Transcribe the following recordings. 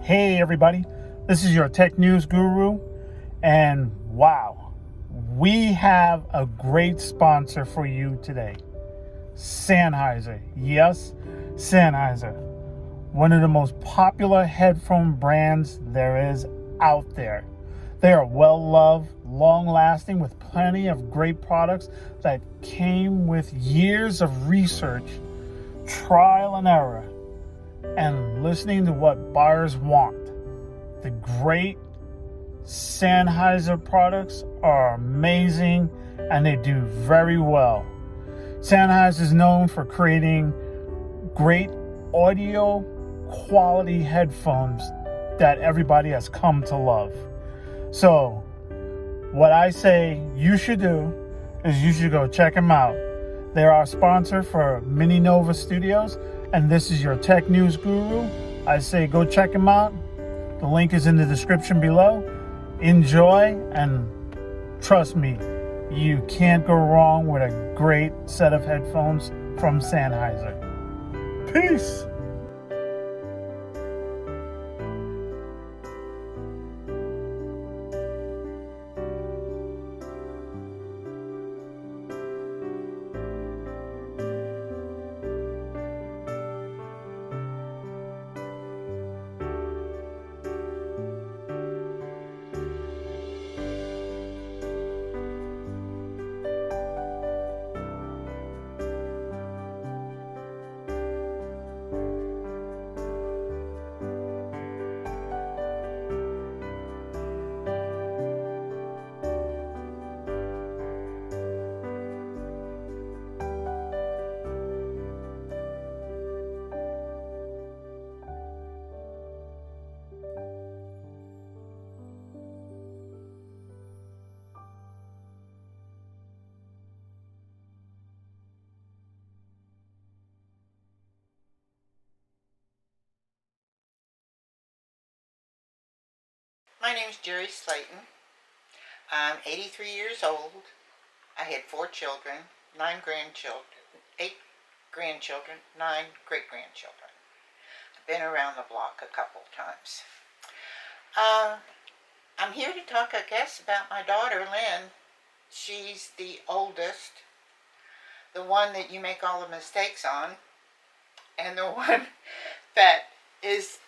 Hey everybody, this is your tech news guru, and wow, we have a great sponsor for you today. Sennheiser. Yes, Sennheiser. One of the most popular headphone brands there is out there. They are well loved, long lasting, with plenty of great products that came with years of research, trial and error, and listening to what buyers want. The great Sennheiser products are amazing and they do very well. Sennheiser is known for creating great audio quality headphones that everybody has come to love. So, what I say you should do is you should go check them out. They're our sponsor for Mini Nova Studios, and this is your tech news guru. I say go check them out. The link is in the description below. Enjoy, and trust me, you can't go wrong with a great set of headphones from Sennheiser. Peace! My name is Jerry Slayton. I'm 83 years old. I had 4 children, 9 grandchildren, 8 grandchildren, 9 great-grandchildren. I've been around the block a couple times. I'm here to talk, I guess, about my daughter, Lynn. She's the oldest, the one that you make all the mistakes on, and the one that is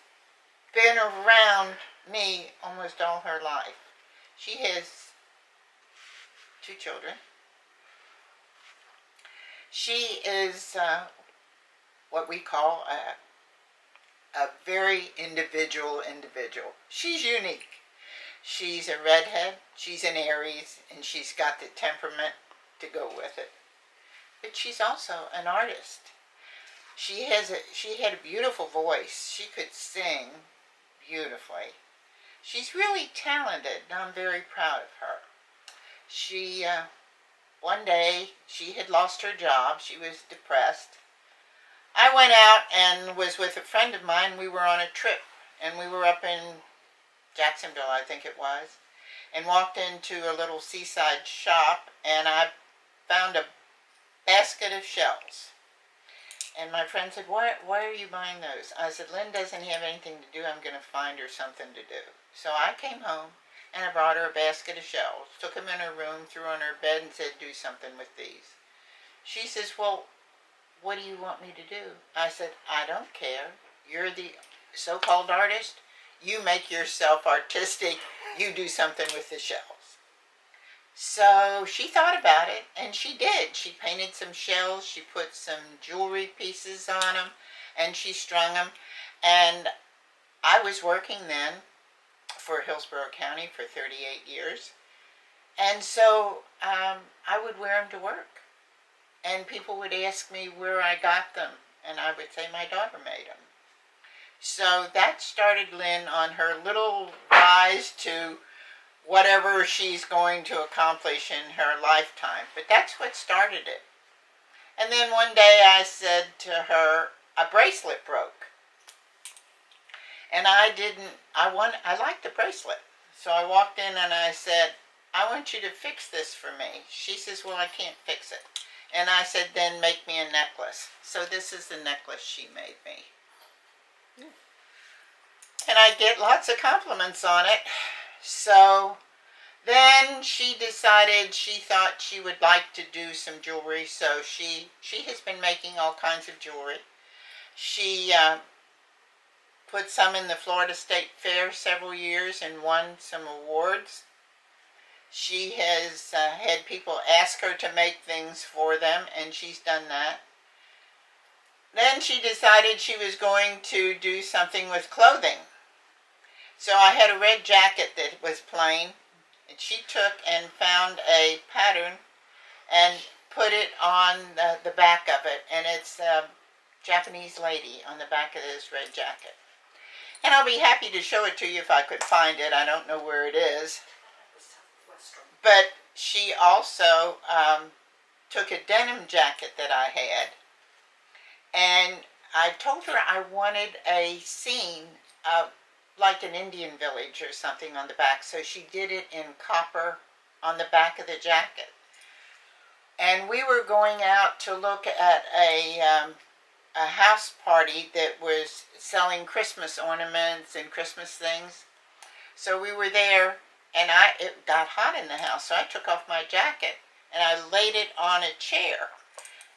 been around me almost all her life. She has 2 children. She is what we call a very individual. She's unique. She's a redhead, she's an Aries, and she's got the temperament to go with it. But she's also an artist. She had a beautiful voice. She could sing beautifully. She's really talented, and I'm very proud of her. She, one day, she had lost her job. She was depressed. I went out and was with a friend of mine. We were on a trip, and we were up in Jacksonville, I think it was, and walked into a little seaside shop, and I found a basket of shells. And my friend said, why are you buying those? I said, Lynn doesn't have anything to do. I'm going to find her something to do. So I came home, and I brought her a basket of shells, took them in her room, threw on her bed, and said, do something with these. She says, well, what do you want me to do? I said, I don't care. You're the so-called artist. You make yourself artistic. You do something with the shells. So she thought about it, and she did. She painted some shells, she put some jewelry pieces on them, and she strung them. And I was working then for Hillsborough County for 38 years. And so I would wear them to work. And people would ask me where I got them, and I would say my daughter made them. So that started Lynn on her little rise to whatever she's going to accomplish in her lifetime. But that's what started it. And then one day I said to her, a bracelet broke. And I liked the bracelet. So I walked in and I said, I want you to fix this for me. She says, well, I can't fix it. And I said, then make me a necklace. So this is the necklace she made me. and I get lots of compliments on it. So then she decided she thought she would like to do some jewelry, so she has been making all kinds of jewelry. She put some in the Florida State Fair several years and won some awards. She has had people ask her to make things for them, and she's done that. Then she decided she was going to do something with clothing. So I had a red jacket that was plain, and she took and found a pattern and put it on the back of it, and it's a Japanese lady on the back of this red jacket. And I'll be happy to show it to you if I could find it. I don't know where it is. But she also took a denim jacket that I had, and I told her I wanted a scene of like an Indian village or something on the back, so she did it in copper on the back of the jacket. And we were going out to look at a house party that was selling Christmas ornaments and Christmas things. So we were there, and it got hot in the house, so I took off my jacket and I laid it on a chair.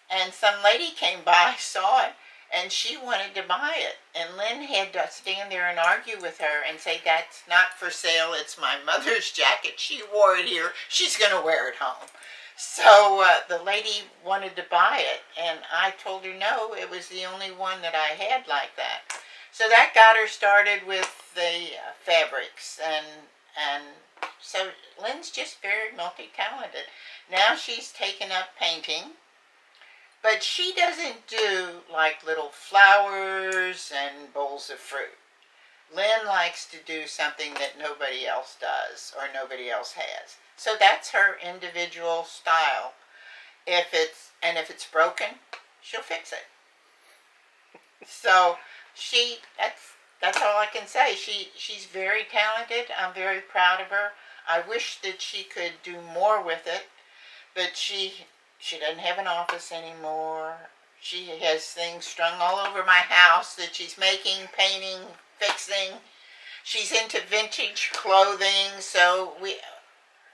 And some lady came by, saw it, and she wanted to buy it. And Lynn had to stand there and argue with her and say, that's not for sale, it's my mother's jacket. She wore it here, she's going to wear it home. So the lady wanted to buy it, and I told her no, it was the only one that I had like that. So that got her started with the fabrics, and so Lynn's just very multi-talented. Now she's taken up painting, but she doesn't do like little flowers and bowls of fruit. Lynn likes to do something that nobody else does or nobody else has. So that's her individual style. If it's broken, she'll fix it. So that's all I can say. She's very talented. I'm very proud of her. I wish that she could do more with it, but she doesn't have an office anymore. She has things strung all over my house that she's making, painting, fixing. She's into vintage clothing, so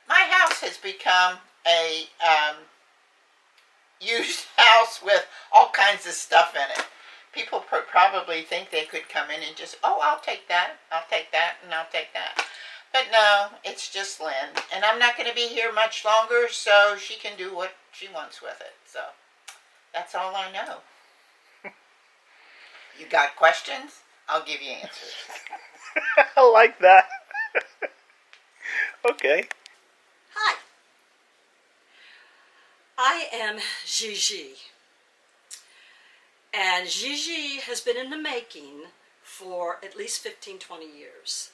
my house has become a used house with all kinds of stuff in it. People probably think they could come in and just, oh, I'll take that, and I'll take that. But no, it's just Lynn. And I'm not going to be here much longer, so she can do what she wants with it. So that's all I know. You got questions? I'll give you answers. I like that. Okay. Hi, I am GIGI, and GIGI has been in the making for at least 15-20 years.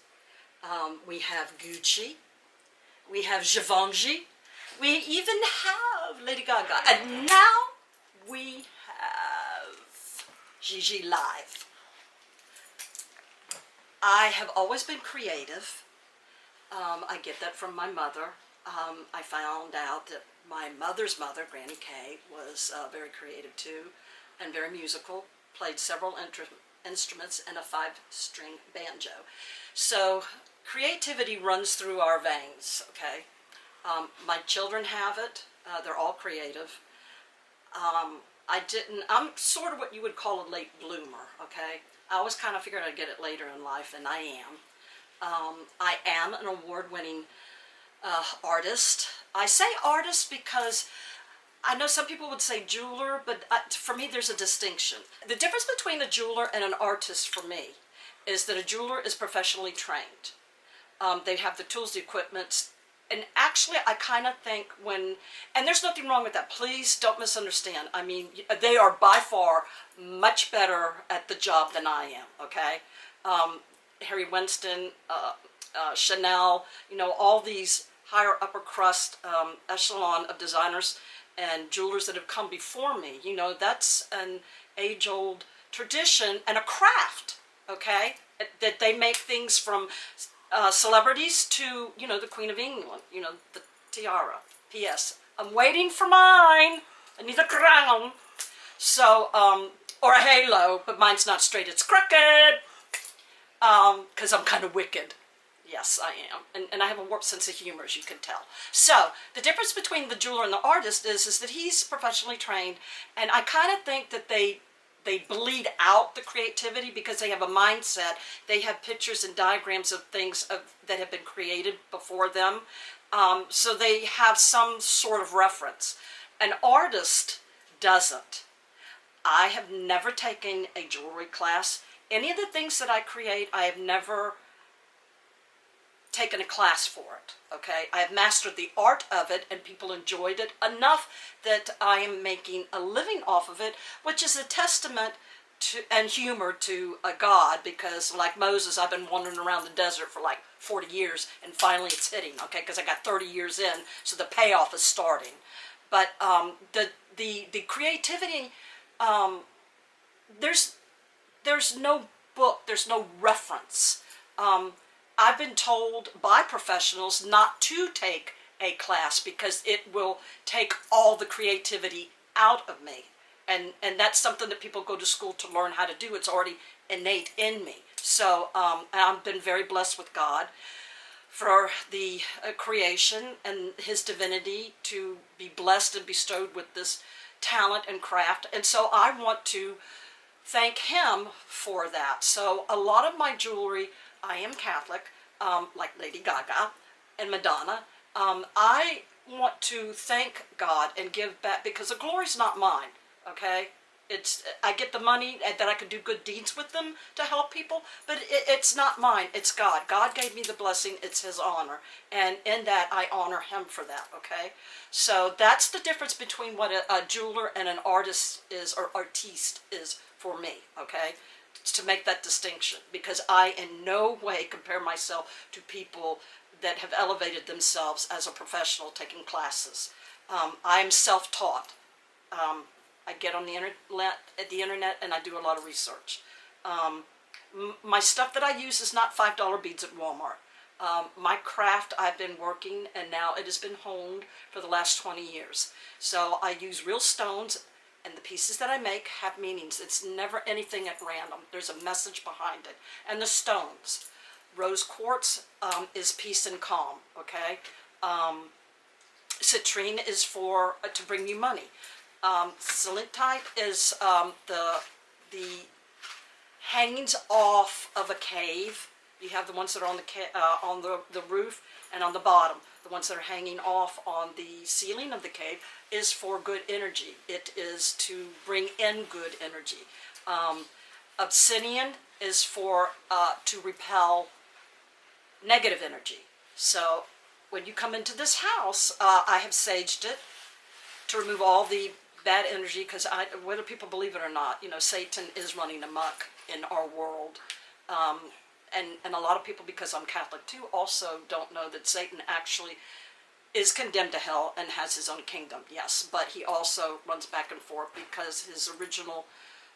We have Gucci, we have Givenchy, we even have Lady Gaga, and now we have GIGI Live. I have always been creative. I get that from my mother. I found out that my mother's mother, Granny Kay, was very creative too, and very musical, played several instruments and a 5-string banjo. So creativity runs through our veins, okay? My children have it. They're all creative. I'm sort of what you would call a late bloomer, okay? I always kind of figured I'd get it later in life, and I am. I am an award-winning artist. I say artist because I know some people would say jeweler, but for me there's a distinction. The difference between a jeweler and an artist for me is that a jeweler is professionally trained. They have the tools, the equipment, and actually I kind of think and there's nothing wrong with that, please don't misunderstand. I mean, they are by far much better at the job than I am, okay? Harry Winston, Chanel, all these higher upper crust echelon of designers and jewelers that have come before me. That's an age-old tradition and a craft, okay? That they make things from celebrities to, the Queen of England, the tiara. P.S. I'm waiting for mine. I need a crown. So, or a halo, but mine's not straight, it's crooked. because I'm kind of wicked. Yes, I am. And I have a warped sense of humor, as you can tell. So, the difference between the jeweler and the artist is that he's professionally trained, and I kind of think that they bleed out the creativity because they have a mindset. They have pictures and diagrams of things that have been created before them. So they have some sort of reference. An artist doesn't. I have never taken a jewelry class. Any of the things that I create, I have never taken a class for it, okay? I have mastered the art of it, and people enjoyed it enough that I am making a living off of it, which is a testament to, and humor to a God, because like Moses, I've been wandering around the desert for like 40 years, and finally it's hitting, okay? Because I got 30 years in, so the payoff is starting. But the creativity, there's no book, there's no reference. I've been told by professionals not to take a class because it will take all the creativity out of me. And that's something that people go to school to learn how to do. It's already innate in me. So I've been very blessed with God for the creation and his divinity to be blessed and bestowed with this talent and craft. And so I want to thank him for that. So a lot of my jewelry, I am Catholic, like Lady Gaga and Madonna. I want to thank God and give back because the glory's not mine, okay? I get the money and that I can do good deeds with them to help people, but it's not mine, it's God. God gave me the blessing, it's his honor, and in that I honor him for that, okay? So that's the difference between what a jeweler and an artist is, or artiste is for me, okay? To make that distinction, because I in no way compare myself to people that have elevated themselves as a professional taking classes. I am self-taught. I get on the internet and I do a lot of research. My stuff that I use is not $5 beads at Walmart. My craft, I've been working, and now it has been honed for the last 20 years. So I use real stones, and the pieces that I make have meanings. It's never anything at random. There's a message behind it. And the stones. Rose quartz is peace and calm, okay? Citrine is for to bring you money. Selenite is the hangings off of a cave. You have the ones that are on the roof and on the bottom. The ones that are hanging off on the ceiling of the cave is for good energy. It is to bring in good energy. Obsidian is for to repel negative energy. So when you come into this house, I have saged it to remove all the bad energy, because whether people believe it or not, you know, Satan is running amok in our world. And a lot of people, because I'm Catholic too, also don't know that Satan actually is condemned to hell and has his own kingdom, yes. But he also runs back and forth because his original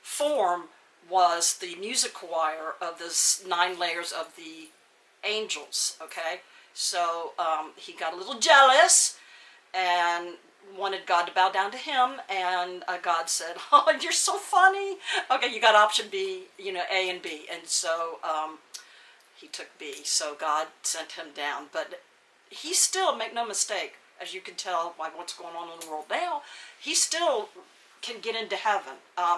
form was the music choir of the 9 layers of the angels, okay? So he got a little jealous and wanted God to bow down to him, and God said, oh, you're so funny. Okay, you got option B, you know, A and B. And so he took B, so God sent him down. But he still, make no mistake, as you can tell by what's going on in the world now, he still can get into heaven.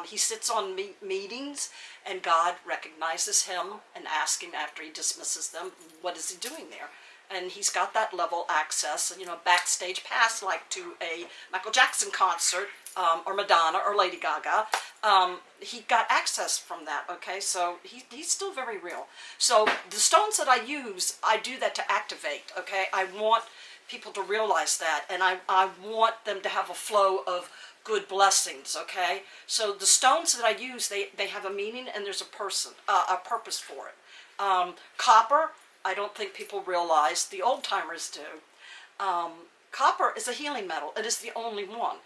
He sits on meetings, and God recognizes him and asks him after he dismisses them, what is he doing there? And he's got that level access, you know, backstage pass, like to a Michael Jackson concert, or Madonna, or Lady Gaga. He got access from that, okay? So he's still very real. So the stones that I use, I do that to activate, okay? I want people to realize that, and I want them to have a flow of good blessings, okay? So the stones that I use, they have a meaning, and there's a purpose for it. Copper, I don't think people realize, the old timers do. Copper is a healing metal. It is the only one.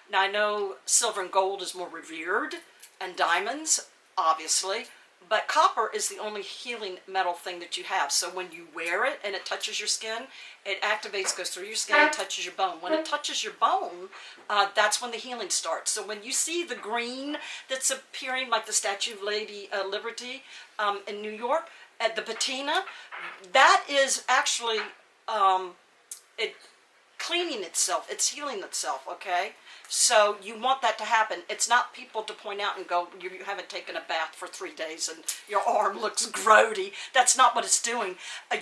Now I know silver and gold is more revered, and diamonds, obviously, but copper is the only healing metal thing that you have. So when you wear it and it touches your skin, it activates, goes through your skin, and touches your bone. When it touches your bone, that's when the healing starts. So when you see the green that's appearing, like the statue of Lady Liberty in New York, At the patina, that is actually it cleaning itself. It's healing itself, okay? So you want that to happen. It's not people to point out and go, you haven't taken a bath for 3 days and your arm looks grody. That's not what it's doing.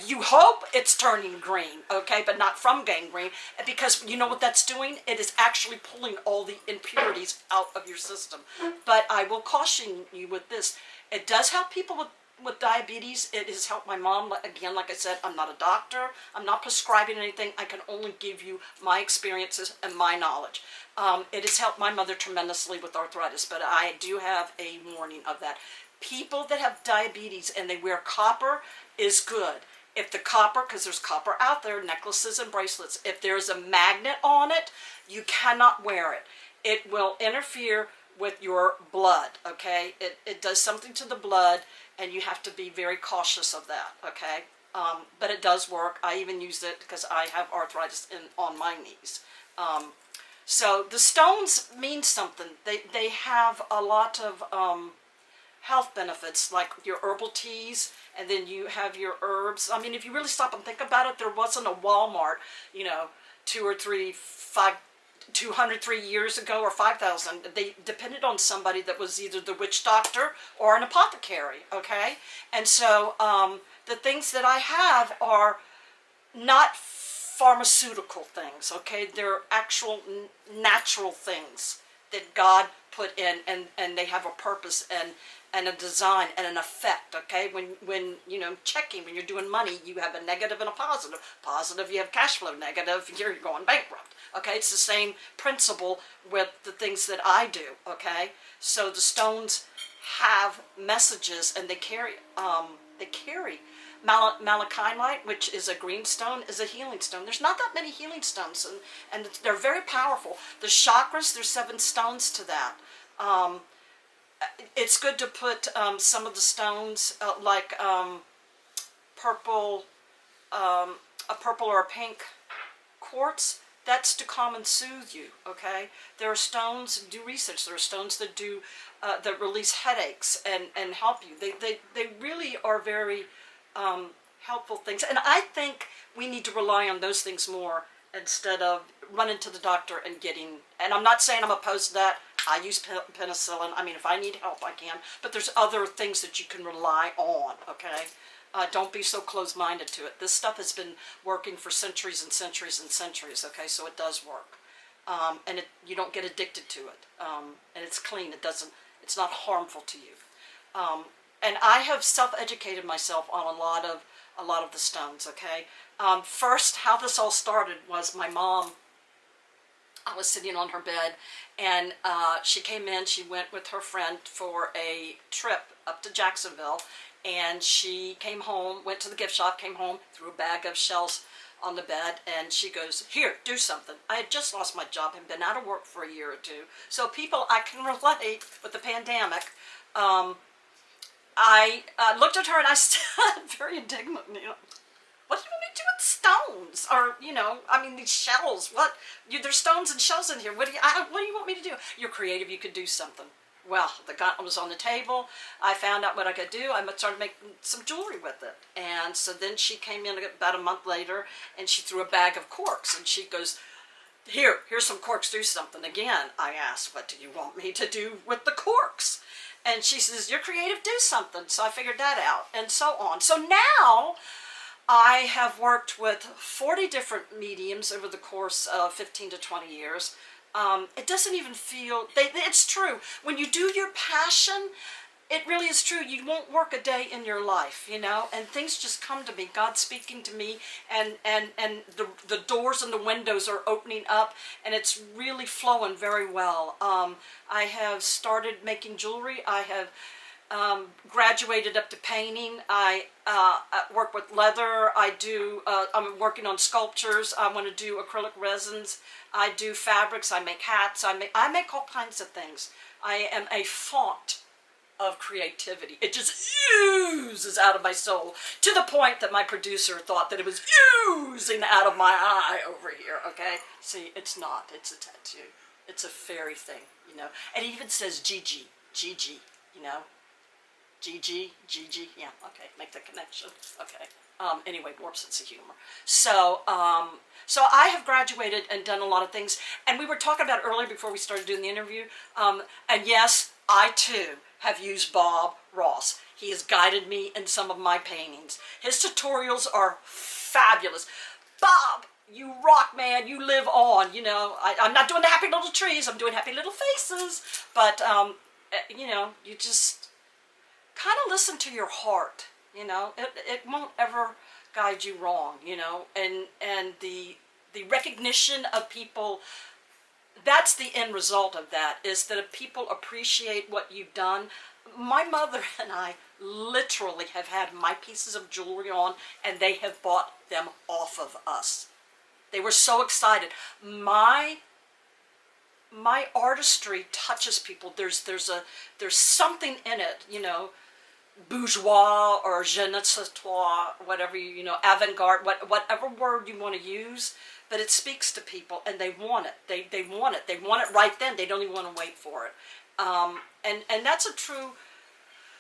You hope it's turning green, okay, but not from gangrene, because you know what that's doing? It is actually pulling all the impurities out of your system. But I will caution you with this. It does help people with diabetes. It has helped my mom. Again, like I said, I'm not a doctor. I'm not prescribing anything. I can only give you my experiences and my knowledge. It has helped my mother tremendously with arthritis, but I do have a warning of that. People that have diabetes and they wear copper is good. If the copper, because there's copper out there, necklaces and bracelets, if there's a magnet on it, you cannot wear it. It will interfere with your blood, okay? It does something to the blood, and you have to be very cautious of that, okay? But it does work. I even use it because I have arthritis on my knees. So the stones mean something. They have a lot of health benefits, like your herbal teas, and then you have your herbs. I mean, if you really stop and think about it, there wasn't a Walmart, 203 years ago, or 5,000. They depended on somebody that was either the witch doctor or an apothecary, okay? And so the things that I have are not pharmaceutical things, okay? They're actual natural things that God put in, and they have a purpose and a design and an effect, okay? When checking, when you're doing money, you have a negative and a positive. Positive, you have cash flow. Negative, you're going bankrupt, okay? It's the same principle with the things that I do, okay? So the stones have messages, and they carry malachite, which is a green stone, is a healing stone. There's not that many healing stones, and they're very powerful. The chakras, there's 7 stones to that. It's good to put some of the stones, like purple, a purple or a pink quartz. That's to calm and soothe you, okay? There are stones, do research, there are stones that do, that release headaches and help you. They really are very helpful things. And I think we need to rely on those things more instead of running to the doctor and and I'm not saying I'm opposed to that. I use penicillin. I mean, if I need help, I can. But there's other things that you can rely on, okay? Don't be so close-minded to it. This stuff has been working for centuries and centuries and centuries, okay? So it does work. And you don't get addicted to it. And it's clean. It's not harmful to you. And I have self-educated myself on a lot of the stones, okay? First, how this all started was my mom. I was sitting on her bed, and she came in. She went with her friend for a trip up to Jacksonville, and she came home, went to the gift shop, came home, threw a bag of shells on the bed, and she goes, "Here, do something." I had just lost my job and been out of work for a year or two. So people, I can relate with the pandemic. I looked at her and I said, very indignantly, "What do you want me to do with stones? Or, these shells. There's stones and shells in here. What do you want me to do? You're creative. You could do something." Well, the gauntlet was on the table. I found out what I could do. I started making some jewelry with it. And so then she came in about a month later, and she threw a bag of corks. And she goes, here's some corks. Do something. Again, I asked, "What do you want me to do with the corks?" And she says, "You're creative. Do something." So I figured that out, and so on. So now I have worked with 40 different mediums over the course of 15 to 20 years. It doesn't even feel, it's true. When you do your passion, it really is true. You won't work a day in your life, and things just come to me. God's speaking to me, and the doors and the windows are opening up, and it's really flowing very well. I have started making jewelry. I have graduated up to painting. I work with leather. I'm working on sculptures. I want to do acrylic resins. I do fabrics. I make hats. I make all kinds of things. I am a font of creativity. It just oozes out of my soul, to the point that my producer thought that it was oozing out of my eye over here, okay? See, it's not. It's a tattoo. It's a fairy thing, And it even says GIGI, GIGI, yeah, okay, make the connection, okay. Anyway, warp sense of humor. So, so I have graduated and done a lot of things, and we were talking about earlier before we started doing the interview, and yes, I too have used Bob Ross. He has guided me in some of my paintings. His tutorials are fabulous. Bob, you rock, man, you live on, you know. I'm not doing the happy little trees, I'm doing happy little faces, but, you know, you just kind of listen to your heart, you know. It won't ever guide you wrong, you know, and the recognition of people, that's the end result of that, is that if people appreciate what you've done. My mother and I literally have had my pieces of jewelry on, and they have bought them off of us. They were so excited. My artistry touches people. There's something in it, you know, bourgeois or je ne sais quoi, whatever, you know, avant-garde, whatever word you want to use, but it speaks to people, and they want it. They want it. They want it right then. They don't even want to wait for it. And that's a true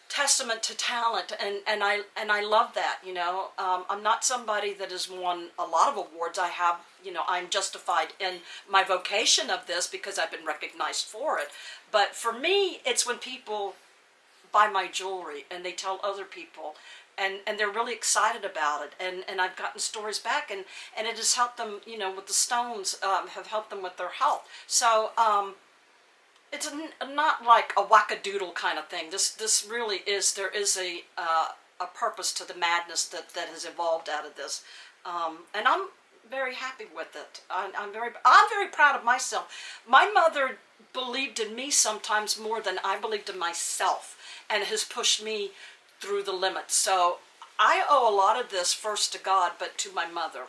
testament to talent, and I love that, you know. I'm not somebody that has won a lot of awards. I have, you know, I'm justified in my vocation of this because I've been recognized for it. But for me, it's when people buy my jewelry and they tell other people, and they're really excited about it, and I've gotten stories back, and it has helped them, you know, with the stones, have helped them with their health. So it's not like a wackadoodle kind of thing. This really is, there is a purpose to the madness that has evolved out of this, and I'm very happy with it. I'm very proud of myself. My mother believed in me sometimes more than I believed in myself, and has pushed me through the limits. So I owe a lot of this first to God, but to my mother.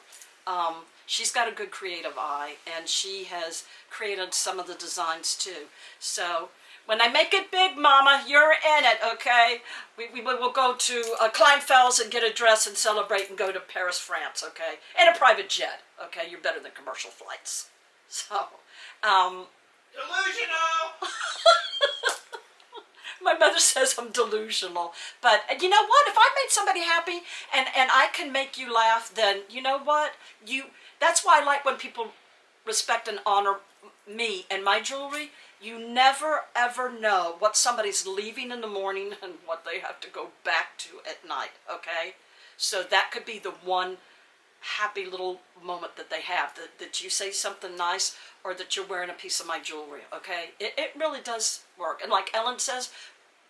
She's got a good creative eye, and she has created some of the designs too. So when I make it big, Mama, you're in it, okay? We will go to Kleinfeld's and get a dress and celebrate and go to Paris, France, okay? In a private jet, okay? You're better than commercial flights. So, Delusional! my mother says I'm delusional, but you know what? If I made somebody happy and I can make you laugh, then you know what? That's why I like when people respect and honor me and my jewelry. You never ever know what somebody's leaving in the morning and what they have to go back to at night, okay? So that could be the one happy little moment that they have, that you say something nice or that you're wearing a piece of my jewelry, okay? It really does work. And like Ellen says,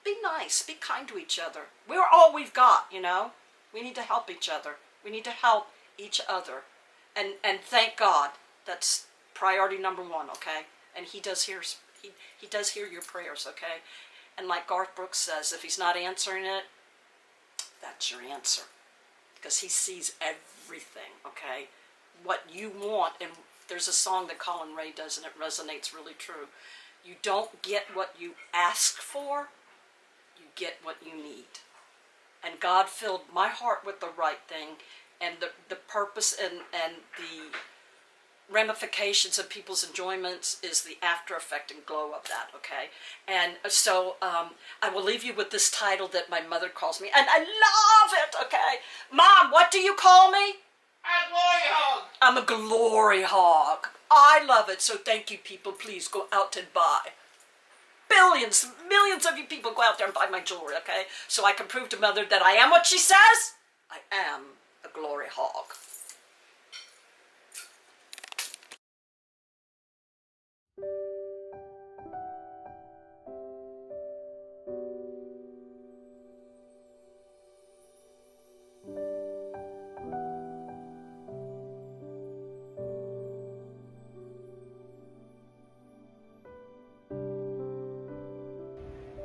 be nice, be kind to each other. We're all we've got, you know? We need to help each other. We need to help each other. And thank God, that's priority number one, okay? And he does hear your prayers, okay? And like Garth Brooks says, if he's not answering it, that's your answer. Because he sees everything, okay? What you want, and there's a song that Colin Ray does, and it resonates really true. You don't get what you ask for, you get what you need. And God filled my heart with the right thing, and the purpose and the ramifications of people's enjoyments is the after effect and glow of that, okay? And so I will leave you with this title that my mother calls me, and I love it, okay? Mom, what do you call me? A glory hog! I'm a glory hog. I love it, so thank you, people. Please go out and buy. Billions, millions of you people go out there and buy my jewelry, okay? So I can prove to Mother that I am what she says. I am a glory hog.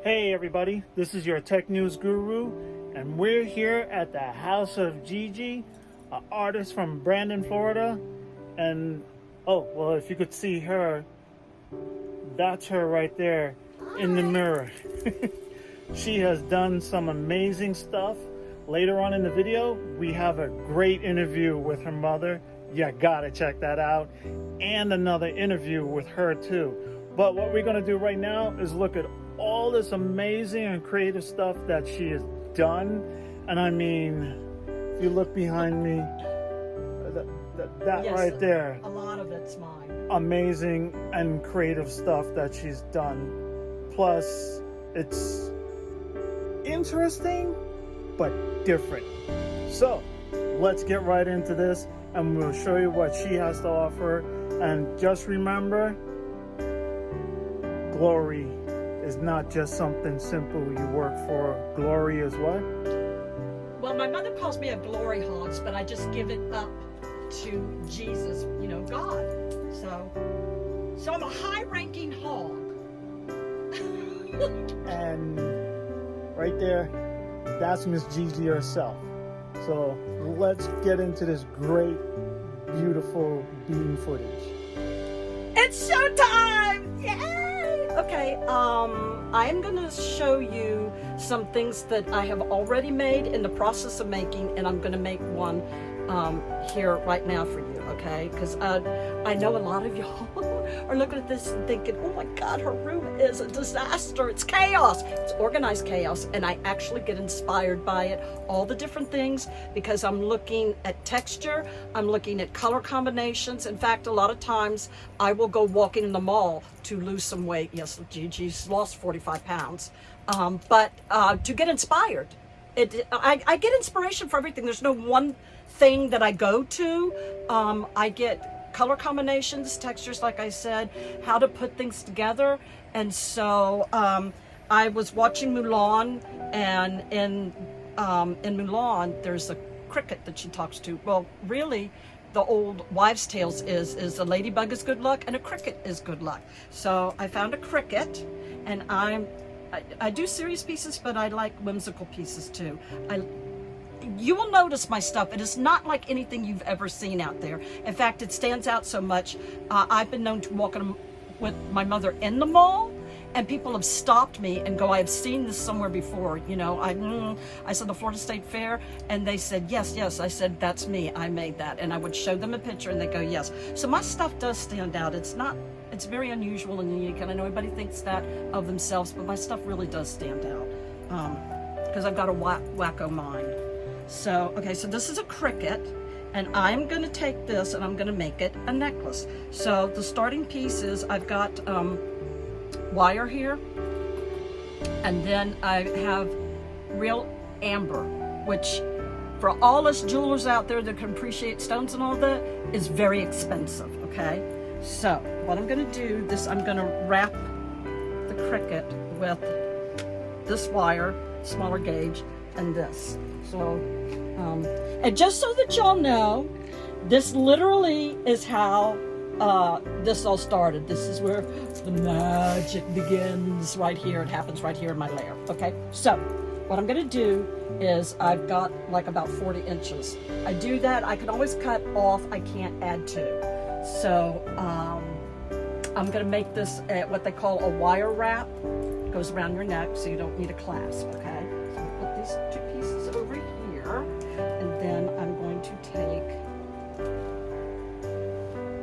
Hey everybody, this is your tech news guru, and we're here at the house of Gigi, an artist from Brandon, Florida. And oh, well, if you could see her, that's her right there in the mirror. She has done some amazing stuff. Later on in the video, we have a great interview with her mother. You gotta check that out. And another interview with her too. But what we're gonna do right now is look at all this amazing and creative stuff that she has done. And I mean, if you look behind me, that Yes, right there, a lot of it's mine. amazing and creative stuff that she's done. Plus, it's interesting, but different. So, let's get right into this and we'll show you what she has to offer. And just remember, glory is not just something simple you work for. Glory is what? Well, my mother calls me a glory hog, but I just give it up to Jesus, you know, God. So I'm a high-ranking hog. And right there, that's Miss Gigi herself. So let's get into this great, beautiful beading footage. It's showtime! Yay! Okay, I'm gonna show you some things that I have already made, in the process of making, and I'm gonna make one here right now for you, okay? Because I know a lot of y'all are looking at this and thinking, oh my God, her room is a disaster. It's chaos. It's organized chaos, and I actually get inspired by it, all the different things, because I'm looking at texture, I'm looking at color combinations. In fact, a lot of times I will go walking in the mall to lose some weight. Yes, Gigi's lost 45 pounds, but to get inspired. I get inspiration for everything. There's no one thing that I go to. I get color combinations, textures, like I said, how to put things together. And so I was watching Mulan, and in Mulan, there's a cricket that she talks to. Well, really, the old wives' tales is a ladybug is good luck and a cricket is good luck. So I found a cricket, and I do serious pieces, but I like whimsical pieces too. You will notice my stuff. It is not like anything you've ever seen out there. In fact, it stands out so much. I've been known to walk with my mother in the mall, and people have stopped me and go, I've seen this somewhere before. You know, I said the Florida State Fair, and they said, yes. I said, that's me. I made that. And I would show them a picture, and they go, yes. So my stuff does stand out. It's very unusual and unique, and I know everybody thinks that of themselves, but my stuff really does stand out because I've got a wacko mind. So, okay, so this is a cricket, and I'm going to take this and I'm going to make it a necklace. So the starting piece is I've got wire here, and then I have real amber, which for all us jewelers out there that can appreciate stones and all that, is very expensive, okay? So what I'm going to do, I'm going to wrap the cricket with this wire, smaller gauge, and this. So, and just so that y'all know, this literally is how this all started. This is where the magic begins, right here. It happens right here in my layer, okay? So, what I'm gonna do is I've got like about 40 inches. I do that, I can always cut off, I can't add to. So, I'm gonna make this what they call a wire wrap. It goes around your neck, so you don't need a clasp, okay? So I'm gonna put these two pieces over here, and then I'm going to take,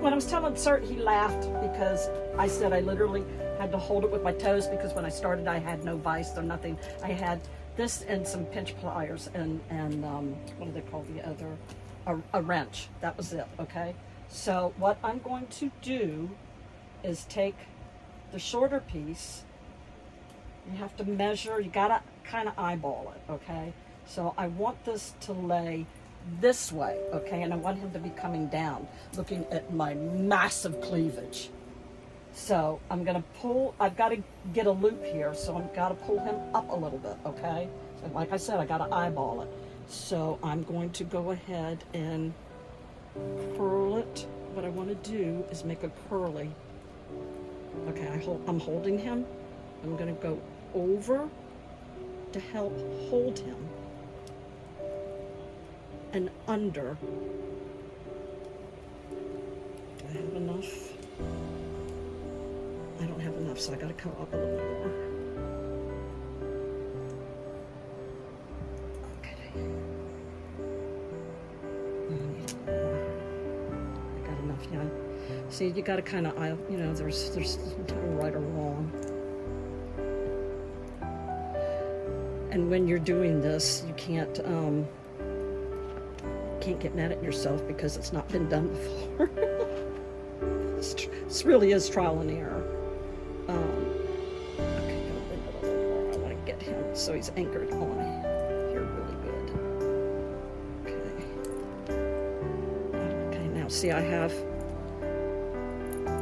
when I was telling Sir, he laughed because I said I literally had to hold it with my toes, because when I started I had no vise or nothing. I had this and some pinch pliers and what do they call the other, a wrench. That was it, okay? So what I'm going to do is take the shorter piece. You have to measure, you gotta kind of eyeball it, okay? So I want this to lay this way, okay? And I want him to be coming down, looking at my massive cleavage. So I'm gonna pull, I've got to get a loop here, so I've got to pull him up a little bit, okay? So like I said, I got to eyeball it. So I'm going to go ahead and curl it. What I want to do is make a curly. Okay, I'm holding him. I'm gonna go over to help hold him, and under. Do I have enough? I don't have enough, so I gotta come up a little more. Okay. I need a little more. I got enough, yeah. See, you gotta kind of, you know, there's no right or wrong. And when you're doing this, you can't get mad at yourself because it's not been done before. This really is trial and error. Okay, I want to get him so he's anchored on here really good. Okay, now see I have,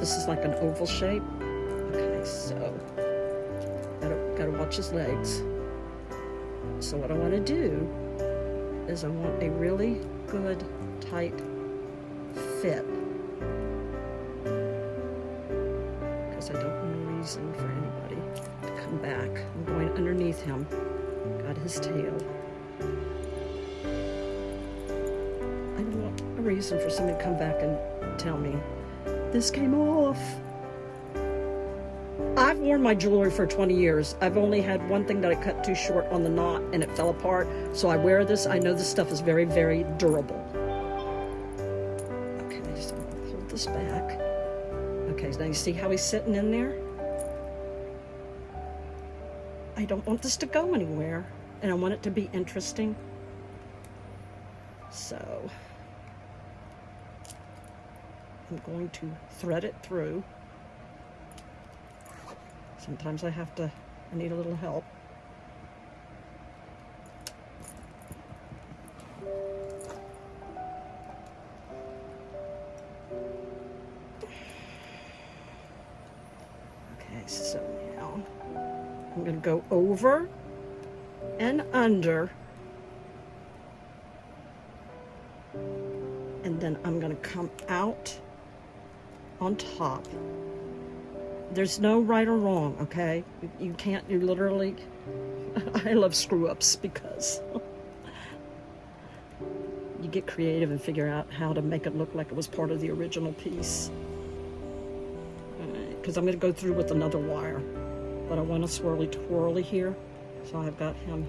this is like an oval shape. Okay, so gotta watch his legs. So what I want to do is I want a really good tight fit, because I don't want a reason for anybody to come back. I'm going underneath him, got his tail. I don't want a reason for somebody to come back and tell me this came off. I've worn my jewelry for 20 years. I've only had one thing that I cut too short on the knot and it fell apart. So I wear this. I know this stuff is very, very durable. Okay, so I'm gonna hold this back. Okay, now you see how he's sitting in there? I don't want this to go anywhere, and I want it to be interesting. So I'm going to thread it through. Sometimes I need a little help. Okay, so now I'm going to go over and under, and then I'm going to come out on top. There's no right or wrong, okay? You literally, I love screw-ups because you get creative and figure out how to make it look like it was part of the original piece. Because I'm going to go through with another wire, but I want a swirly twirly here, so I've got him.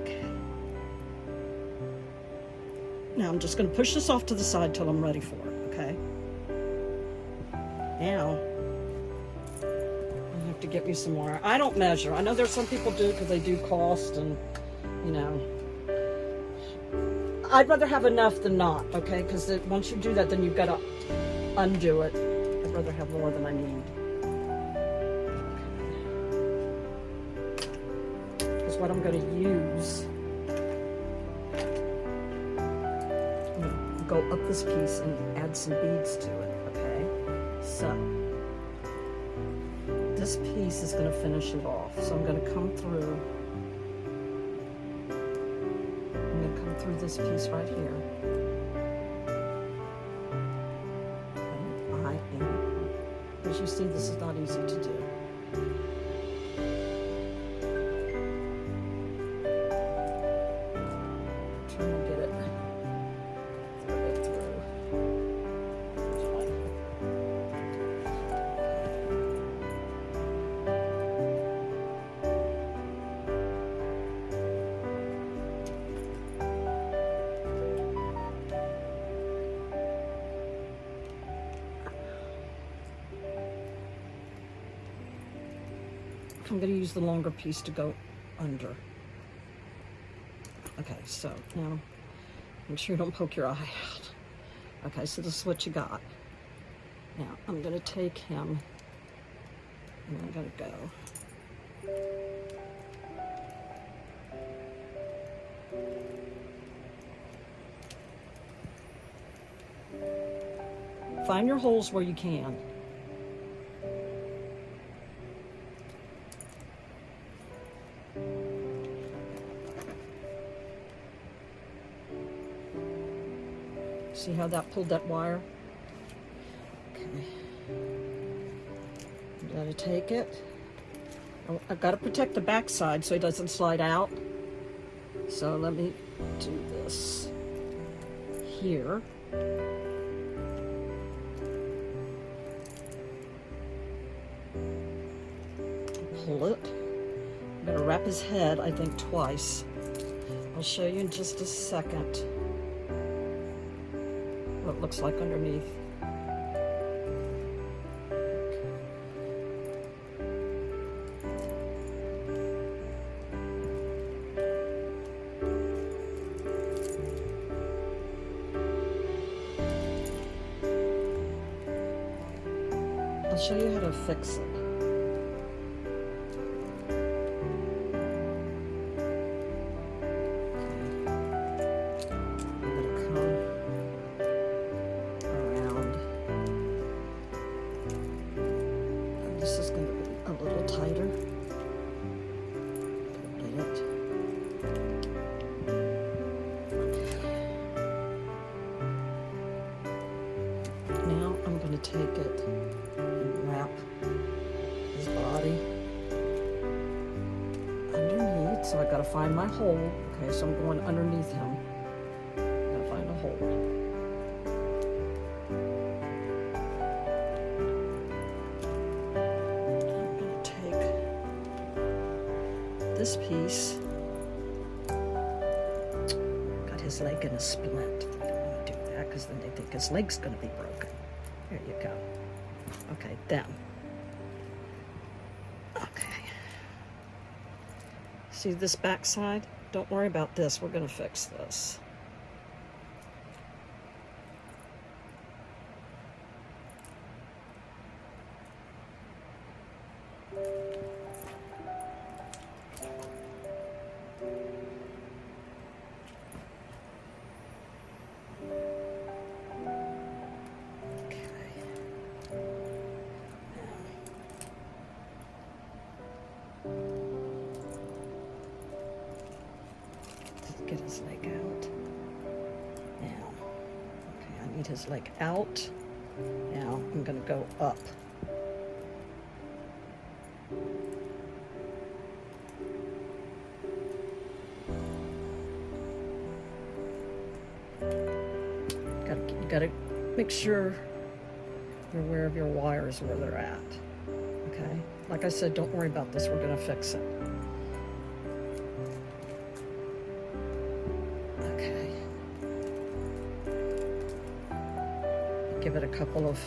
Okay. Now I'm just going to push this off to the side till I'm ready for it. Okay. Now, I have to get me some more. I don't measure. I know there's some people do because they do cost and, you know. I'd rather have enough than not, okay? Because once you do that, then you've got to undo it. I'd rather have more than I need. Because what I'm going to use, go up this piece and add some beads to it, okay? So, this piece is going to finish it off. So I'm going to come through. I'm going to come through this piece right here. And I am, as you see, this is not easy to do. I'm going to use the longer piece to go under. Okay, so now make sure you don't poke your eye out. Okay, so this is what you got. Now I'm going to take him and I'm going to go. Find your holes where you can. See how that pulled that wire? Okay. I'm going to take it. I've got to protect the back side so it doesn't slide out. So let me do this here. Pull it. I'm going to wrap his head, I think, twice. I'll show you in just a second what it looks like underneath. I'll show you how to fix it. This is going to be a little tighter. Now I'm going to take it and wrap his body underneath. So I got to find my hole. Okay, so I'm going underneath him. Got to find a hole. This piece, got his leg in a splint. I don't want to do that because then they think his leg's going to be broken. There you go. Okay, then. Okay. See this back side? Don't worry about this. We're going to fix this. Get his leg out. Now, okay, I need his leg out. Now I'm going to go up. You got to make sure you're aware of your wires where they're at. Okay? Like I said, don't worry about this. We're going to fix it. Give it a couple of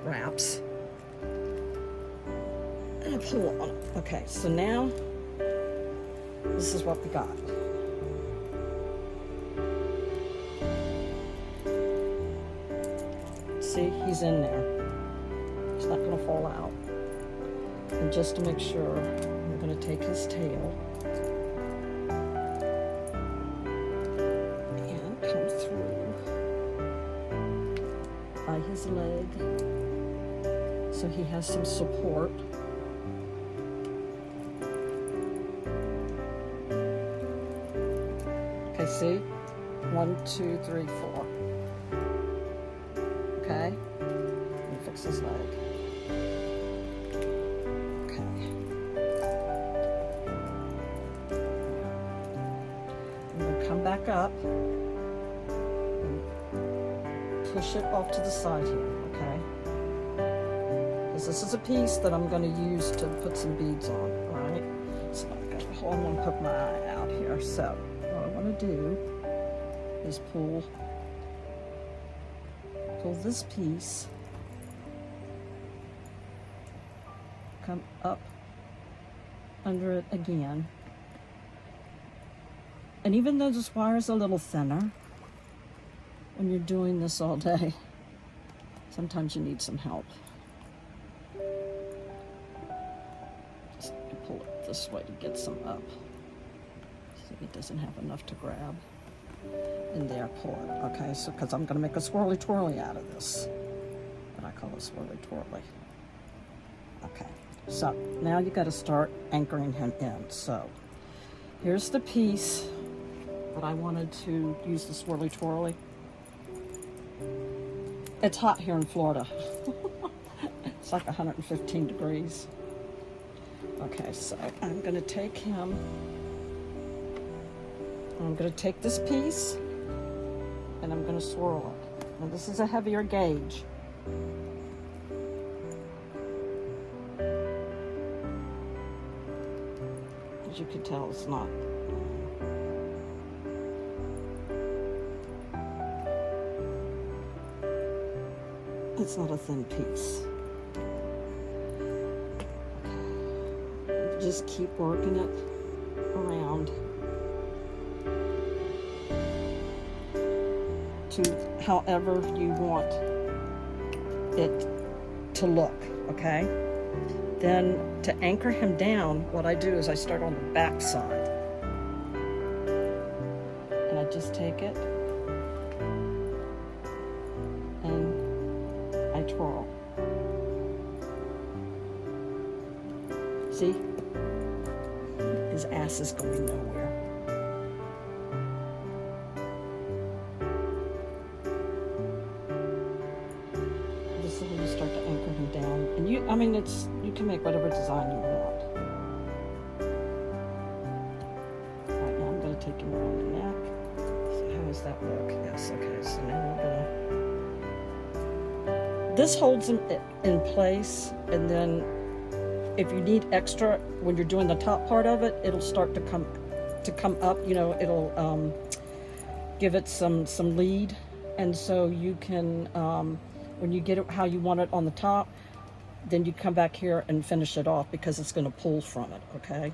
wraps and a pull on it. Okay, so now this is what we got. See, he's in there. He's not going to fall out. And just to make sure, I'm going to take his tail and come through by his leg so he has some support. Okay, see? 1, 2, 3, 4. Okay? Let me fix his leg. Okay. I'm going to come back up and push it off to the side here, okay? Because this is a piece that I'm going to use to put some beads on, all right? So I've got to hold on and put my eye out here. So what I want to do is pull this piece, come up under it again, and even though this wire is a little thinner, when you're doing this all day, sometimes you need some help. Just pull it this way to get some up. See, it doesn't have enough to grab. And there, pull it. Okay, so because I'm going to make a swirly twirly out of this. And I call it swirly twirly. Okay, so now you got to start anchoring him in. So here's the piece that I wanted to use the swirly twirly. It's hot here in Florida. It's like 115 degrees. Okay, so I'm going to take him. I'm going to take this piece and I'm going to swirl it. Now this is a heavier gauge. As you can tell, it's not. It's not a thin piece. Okay. Just keep working it around to however you want it to look, okay? Then to anchor him down, what I do is I start on the back side. And I just take it and I twirl. See? His ass is going nowhere. This is when you start to anchor him down. And you can make whatever design you want. Alright, now I'm going to take him around the neck. So how does that look? Yes, okay, so now we're going to... This holds him in place, and then if you need extra, when you're doing the top part of it, it'll start to come up, it'll give it some lead. And so you can, when you get it how you want it on the top, then you come back here and finish it off because it's going to pull from it, okay?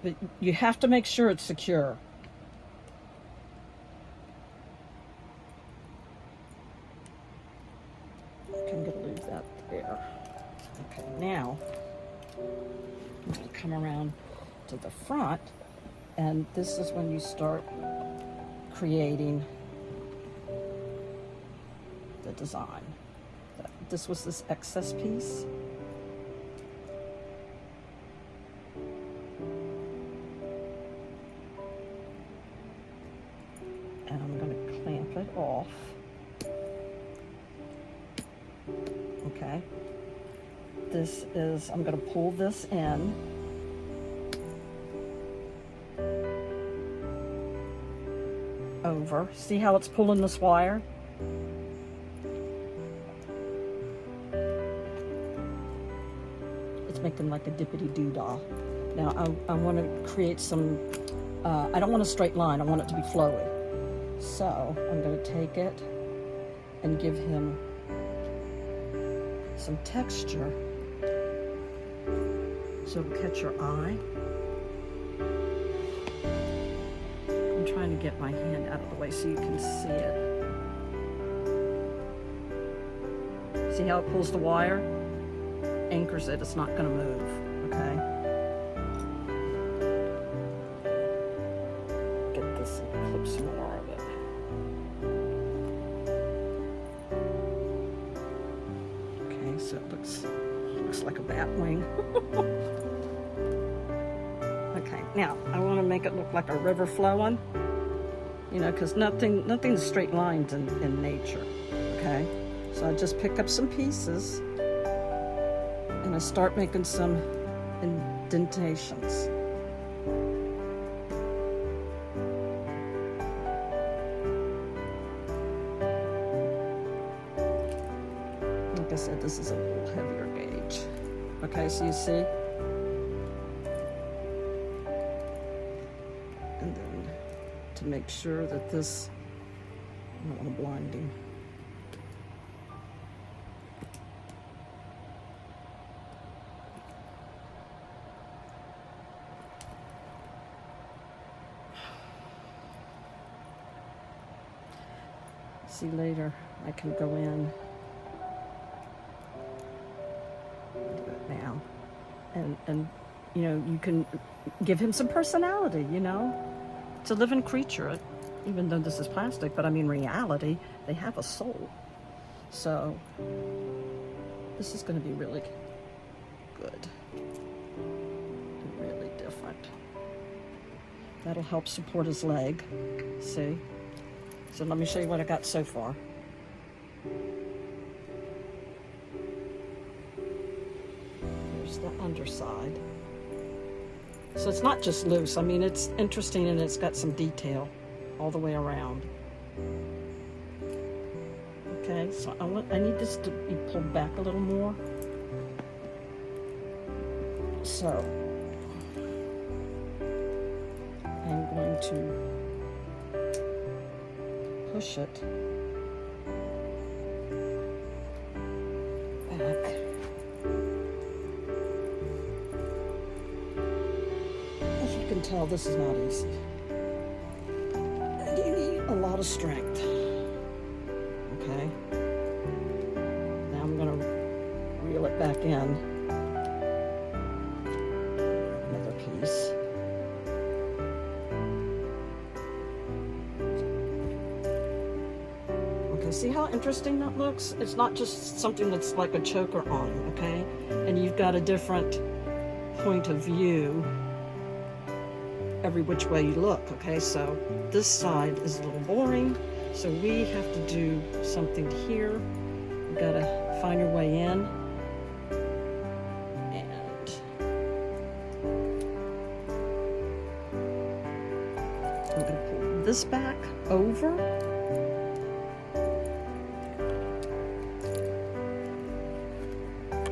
But you have to make sure it's secure. I'm going to leave that there. Okay, now I'm going to come around to the front, and this is when you start creating the design. This was this excess piece. And I'm going to clamp it off. Okay. This is, I'm going to pull this in. Over. See how it's pulling this wire? It's making like a dippity-doo-dah. Now I want to create some, I don't want a straight line, I want it to be flowy. So I'm going to take it and give him some texture so it'll catch your eye. I'm trying to get my hand out of the way so you can see it. See how it pulls the wire? Anchors it, it's not going to move, okay? Get this and clip some more of it. Okay, so it looks like a bat wing. Okay, now I want to make it look like a river flowing, because nothing's straight lines in nature, okay? So I just pick up some pieces and I start making some indentations. Like I said, this is a little heavier gauge. Okay, so you see? And then to make sure that this, I don't want to blind him. See, later I can go in and do it now, and you can give him some personality. It's a living creature, even though this is plastic, but I mean reality, they have a soul. So this is going to be really good and really different. That'll help support his leg. See? So let me show you what I got so far. Here's the underside. So it's not just loose. I mean, it's interesting and it's got some detail all the way around. Okay, so I need this to be pulled back a little more. So I'm going to push it back. As you can tell, this is not easy. And you need a lot of strength. Okay. Now I'm going to in another piece. Okay, see how interesting that looks? It's not just something that's like a choker on, okay? And you've got a different point of view every which way you look, okay? So this side is a little boring, so we have to do something here. You gotta find your way in. And I'm gonna pull this back over.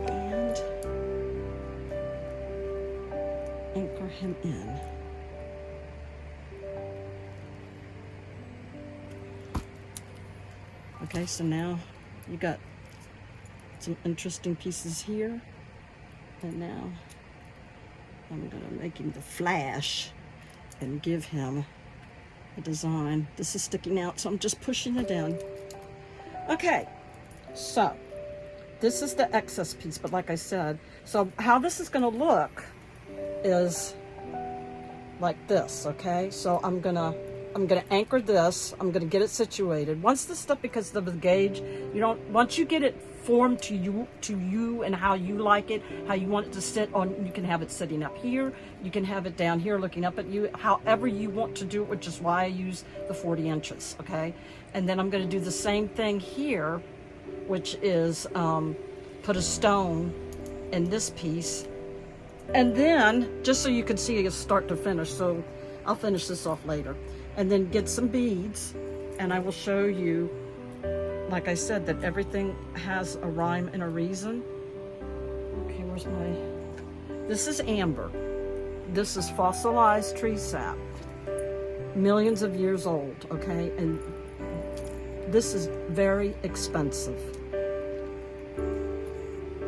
And anchor him in. Okay, so now you got some interesting pieces here, and now I'm gonna make him the flash and give him a design. This is sticking out, so I'm just pushing it in. Okay, so this is the excess piece, but like I said, so how this is gonna look is like this, okay? So I'm gonna anchor this. I'm gonna get it situated. Once this stuff, because of the gauge, once you get it formed to you and how you like it, how you want it to sit on, you can have it sitting up here, you can have it down here looking up at you, however you want to do it, which is why I use the 40 inches, okay? And then I'm gonna do the same thing here, which is put a stone in this piece. And then, just so you can see it start to finish, so I'll finish this off later. And then get some beads, and I will show you, like I said, that everything has a rhyme and a reason. Okay, where's my... This is amber. This is fossilized tree sap. Millions of years old, okay? And this is very expensive.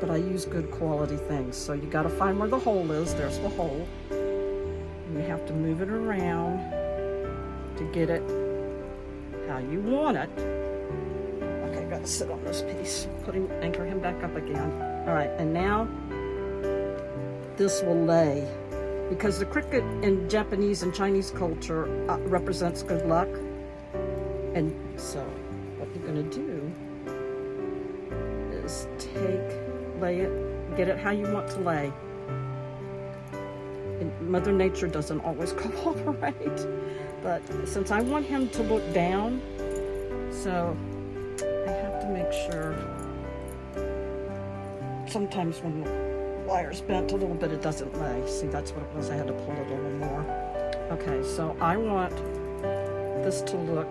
But I use good quality things. So you gotta find where the hole is. There's the hole. And you have to move it around to get it how you want it. Okay, gotta sit on this piece. Anchor him back up again. All right, and now this will lay, because the cricket in Japanese and Chinese culture represents good luck. And so what you're gonna do is lay it, get it how you want to lay. And Mother Nature doesn't always cooperate. But since I want him to look down, so I have to make sure. Sometimes when the wire's bent a little bit, it doesn't lay. See, that's what it was. I had to pull it a little more. Okay, so I want this to look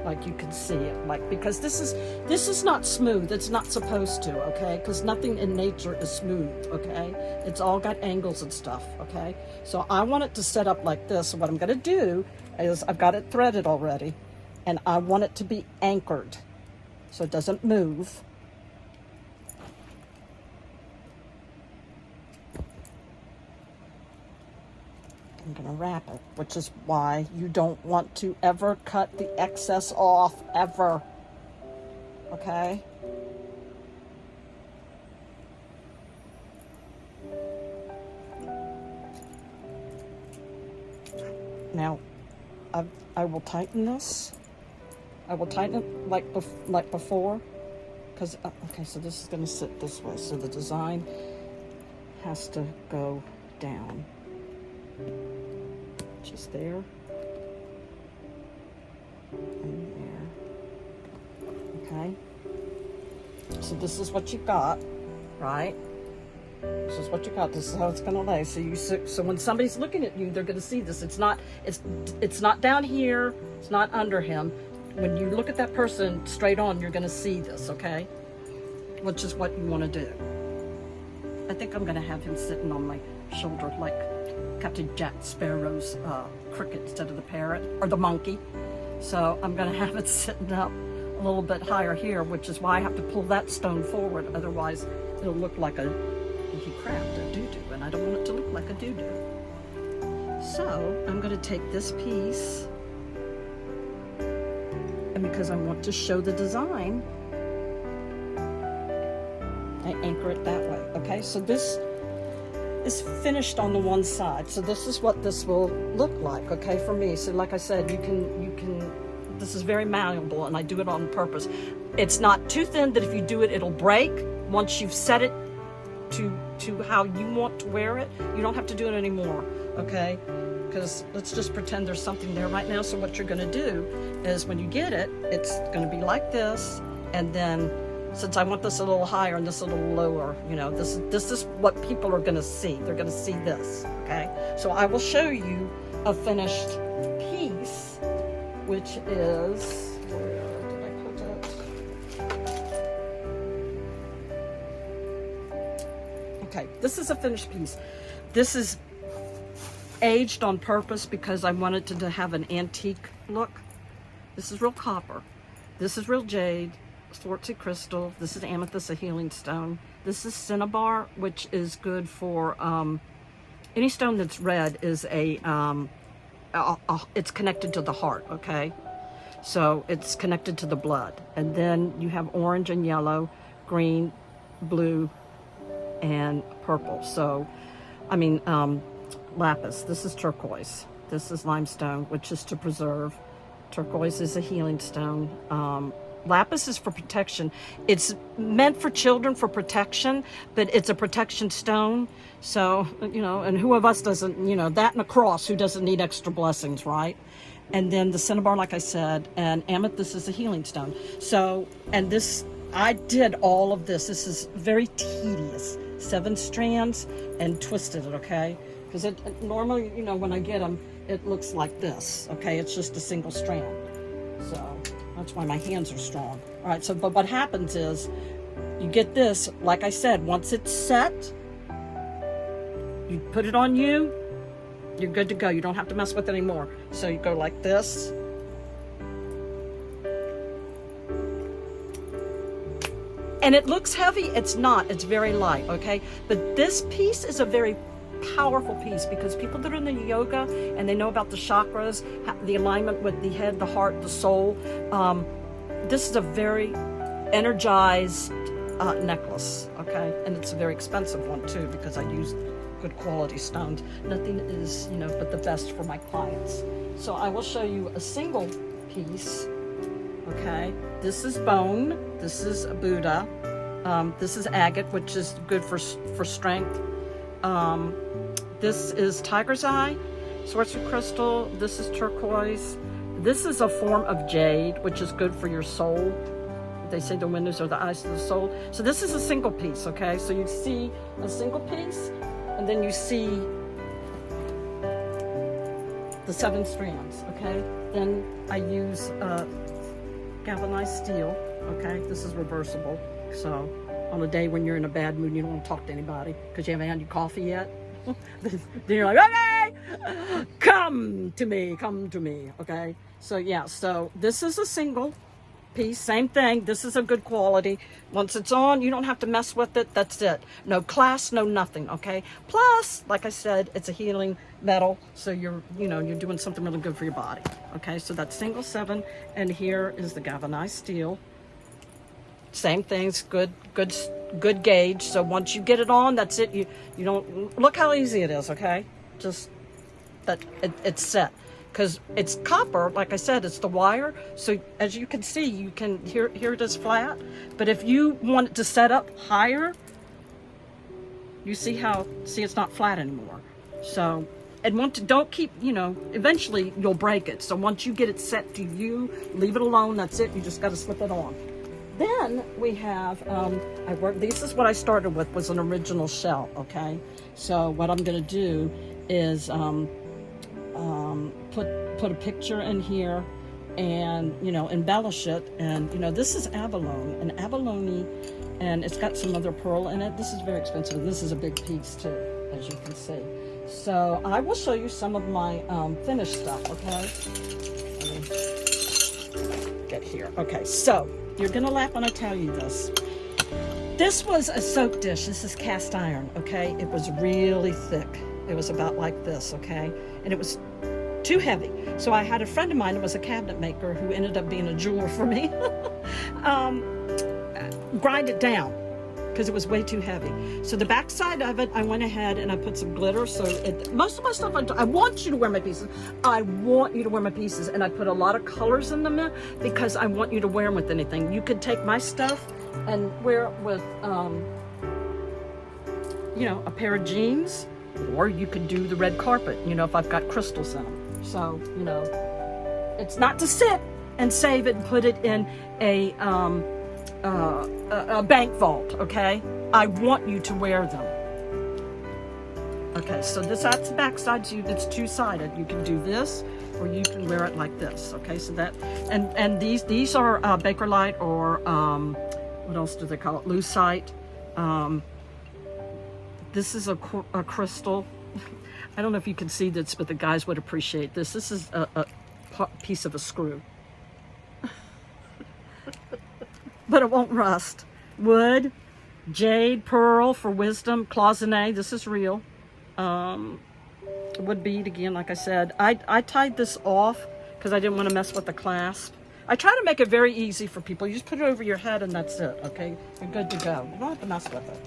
like you can see it, because this is not smooth. It's not supposed to, okay? Because nothing in nature is smooth, okay? It's all got angles and stuff, okay? So I want it to set up like this. So what I'm gonna do is, I've got it threaded already, and I want it to be anchored so it doesn't move. I'm gonna wrap it, which is why you don't want to ever cut the excess off, ever, okay? Now, I will tighten this. I will tighten it like before, because, okay, so this is gonna sit this way, so the design has to go down. Just there and there. Okay, so this is what you got, right? This is what you got. This is how it's gonna lay. So when somebody's looking at you, they're gonna see this. It's not down here. It's not under him. When you look at that person straight on, you're gonna see this. Okay, which is what you want to do. I think I'm gonna have him sitting on my shoulder like Captain Jack Sparrow's cricket instead of the parrot or the monkey. So I'm gonna have it sitting up a little bit higher here, which is why I have to pull that stone forward. Otherwise, it'll look like a doo-doo, and I don't want it to look like a doo-doo. So I'm gonna take this piece, and because I want to show the design, I anchor it that way, okay? So this is finished on the one side. So this is what this will look like, okay, for me. So like I said, you can, this is very malleable, and I do it on purpose. It's not too thin that if you do it, it'll break. Once you've set it to how you want to wear it, you don't have to do it anymore, okay? Because let's just pretend there's something there right now. So what you're gonna do is when you get it, it's gonna be like this, and then since I want this a little higher and this a little lower, you know, this is what people are gonna see. They're gonna see this, okay? So I will show you a finished piece, which is, where did I put it? Okay, this is a finished piece. This is aged on purpose because I wanted to have an antique look. This is real copper. This is real jade, Swartzy crystal. This is amethyst, a healing stone. This is cinnabar, which is good for any stone that's red is it's connected to the heart, okay? So it's connected to the blood. And then you have orange and yellow, green, blue, and purple. So, I mean, lapis. This is turquoise. This is limestone, which is to preserve. Turquoise is a healing stone. Lapis is for protection. It's meant for children for protection, but it's a protection stone. So, you know, and who of us doesn't, you know, that and a cross, who doesn't need extra blessings, right? And then the cinnabar, like I said, and amethyst is a healing stone. So, and this, I did all of this. This is very tedious. 7 strands and twisted it, okay? Because it normally, you know, when I get them, it looks like this, okay? It's just a single strand. So that's why my hands are strong. All right, so but what happens is you get this, like I said, once it's set, you put it on you, you're good to go. You don't have to mess with it anymore. So you go like this. And it looks heavy. It's not. It's very light, okay? But this piece is a very powerful piece because people that are in the yoga and they know about the chakras, the alignment with the head, the heart, the soul, this is a very energized necklace, okay? And it's a very expensive one too because I use good quality stones. Nothing is, you know, but the best for my clients. So I will show you a single piece, okay? This is bone. This is a Buddha. This is agate, which is good for strength. This is tiger's eye, Swartzy crystal. This is turquoise. This is a form of jade, which is good for your soul. They say the windows are the eyes of the soul. So this is a single piece, okay? So you see a single piece, and then you see the 7 strands, okay? Then I use galvanized steel, okay? This is reversible. So on a day when you're in a bad mood, you don't want to talk to anybody because you haven't had your coffee yet. Then you're like, okay, come to me, okay? So yeah, so this is a single piece, same thing. This is a good quality. Once it's on, you don't have to mess with it. That's it. No class, no nothing, okay? Plus, like I said, it's a healing metal, so you're doing something really good for your body, okay? So that's single 7, and here is the galvanized steel. Same things, good gauge. So once you get it on, that's it. You don't look how easy it is, okay? Just that it's set. Because it's copper, like I said, it's the wire. So as you can see, you can here it is flat. But if you want it to set up higher, you see it's not flat anymore. So and don't keep, eventually you'll break it. So once you get it set to you, leave it alone. That's it. You just got to slip it on. Then we have, this is what I started with, was an original shell, okay? So what I'm gonna do is put a picture in here and, embellish it. And, this is abalone, and it's got some other pearl in it. This is very expensive. This is a big piece too, as you can see. So I will show you some of my finished stuff, okay? Let me get here. Okay, so you're gonna laugh when I tell you this. This was a soap dish. This is cast iron, okay? It was really thick. It was about like this, okay? And it was too heavy. So I had a friend of mine that was a cabinet maker who ended up being a jeweler for me. Grind it down. because it was way too heavy. So the back side of it, I went ahead and I put some glitter. So most of my stuff, I want you to wear my pieces. I want you to wear my pieces. And I put a lot of colors in them because I want you to wear them with anything. You could take my stuff and wear it with, you know, a pair of jeans, or you could do the red carpet, you know, if I've got crystals in them. So, you know, it's not to sit and save it and put it in a bank vault, okay? I want you to wear them. Okay, so that's the back side. So it's two-sided. You can do this, or you can wear it like this. Okay, so that and these are Bakelite or what else do they call it? Lucite. This is a crystal. I don't know if you can see this, but the guys would appreciate this. This is a piece of a screw. But it won't rust. Wood, jade, pearl for wisdom, cloisonne, this is real. Wood bead, again, like I said. I tied this off because I didn't want to mess with the clasp. I try to make it very easy for people. You just put it over your head and that's it, okay? You're good to go. You don't have to mess with it.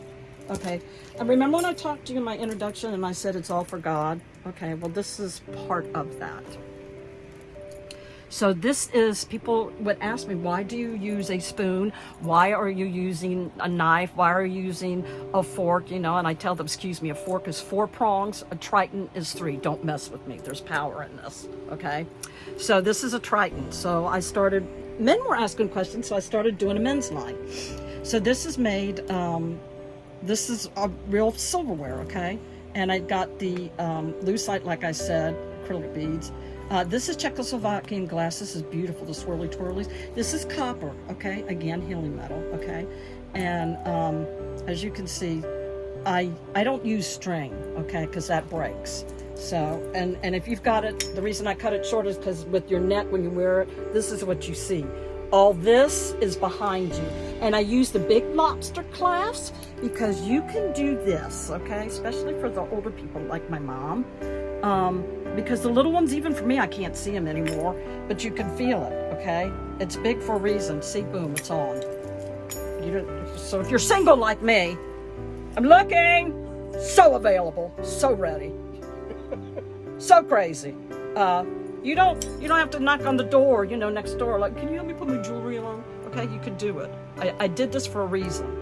Okay, and remember when I talked to you in my introduction and I said it's all for God? Okay, well, this is part of that. So this is, people would ask me, why do you use a spoon? Why are you using a knife? Why are you using a fork? You know, and I tell them, excuse me, a fork is 4 prongs, a Triton is 3. Don't mess with me. There's power in this, okay? So this is a Triton. So I started, men were asking questions, so I started doing a men's line. So this is made, this is a real silverware, okay? And I got the lucite, like I said, acrylic beads. This is Czechoslovakian glass. This is beautiful, the swirly twirlies. This is copper, okay? Again, healing metal, okay? And as you can see, I don't use string, okay? Because that breaks. So, and if you've got it, the reason I cut it short is because with your neck, when you wear it, this is what you see. All this is behind you. And I use the big lobster clasp because you can do this, okay? Especially for the older people like my mom. Because the little ones, even for me, I can't see them anymore, but you can feel it, okay? It's big for a reason. See, boom, it's on. So if you're single like me, I'm looking, so available, so ready, so crazy. You don't have to knock on the door, you know, next door, like, can you help me put my jewelry on? Okay, you could do it. I did this for a reason.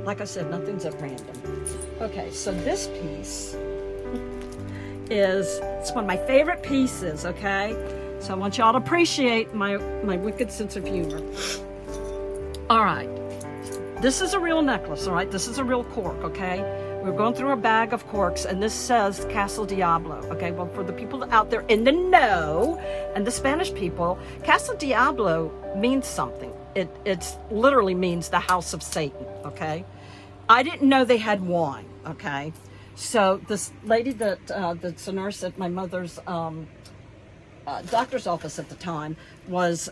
Like I said, nothing's at random. Okay, so this piece it's one of my favorite pieces, okay? So I want y'all to appreciate my wicked sense of humor. All right, this is a real necklace, all right? This is a real cork, okay? We're going through a bag of corks, and this says Castle Diablo, okay? Well, for the people out there in the know, and the Spanish people, Castle Diablo means something. It literally means the house of Satan, okay? I didn't know they had wine, okay? So this lady that's a nurse at my mother's doctor's office at the time was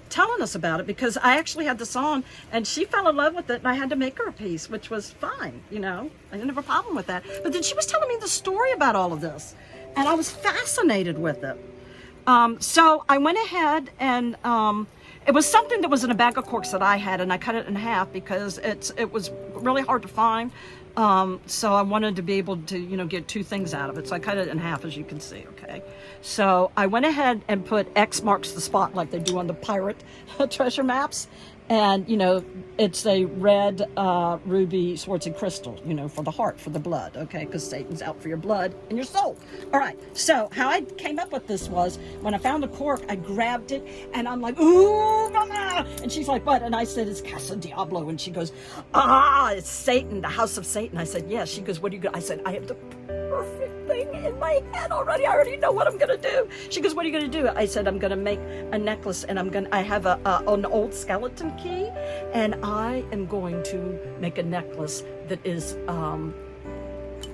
telling us about it because I actually had this on and she fell in love with it and I had to make her a piece, which was fine, you know. I didn't have a problem with that. But then she was telling me the story about all of this and I was fascinated with it. So I went ahead and it was something that was in a bag of corks that I had and I cut it in half because it was really hard to find. So I wanted to be able to, you know, get 2 things out of it. So I cut it in half, as you can see, okay? So I went ahead and put X marks the spot like they do on the pirate treasure maps. And, you know, it's a red ruby, swords, and crystal, you know, for the heart, for the blood, okay? Because Satan's out for your blood and your soul. All right, so how I came up with this was when I found a cork, I grabbed it, and I'm like, ooh, mama! And she's like, what? And I said, it's Casa Diablo. And she goes, it's Satan, the house of Satan. I said, yes. She goes, what do you got? I said, I have the perfect thing in my head already. I already know what I'm going to do. She goes, what are you going to do? I said, I'm going to make a necklace, and I have an old skeleton key, and I am going to make a necklace that is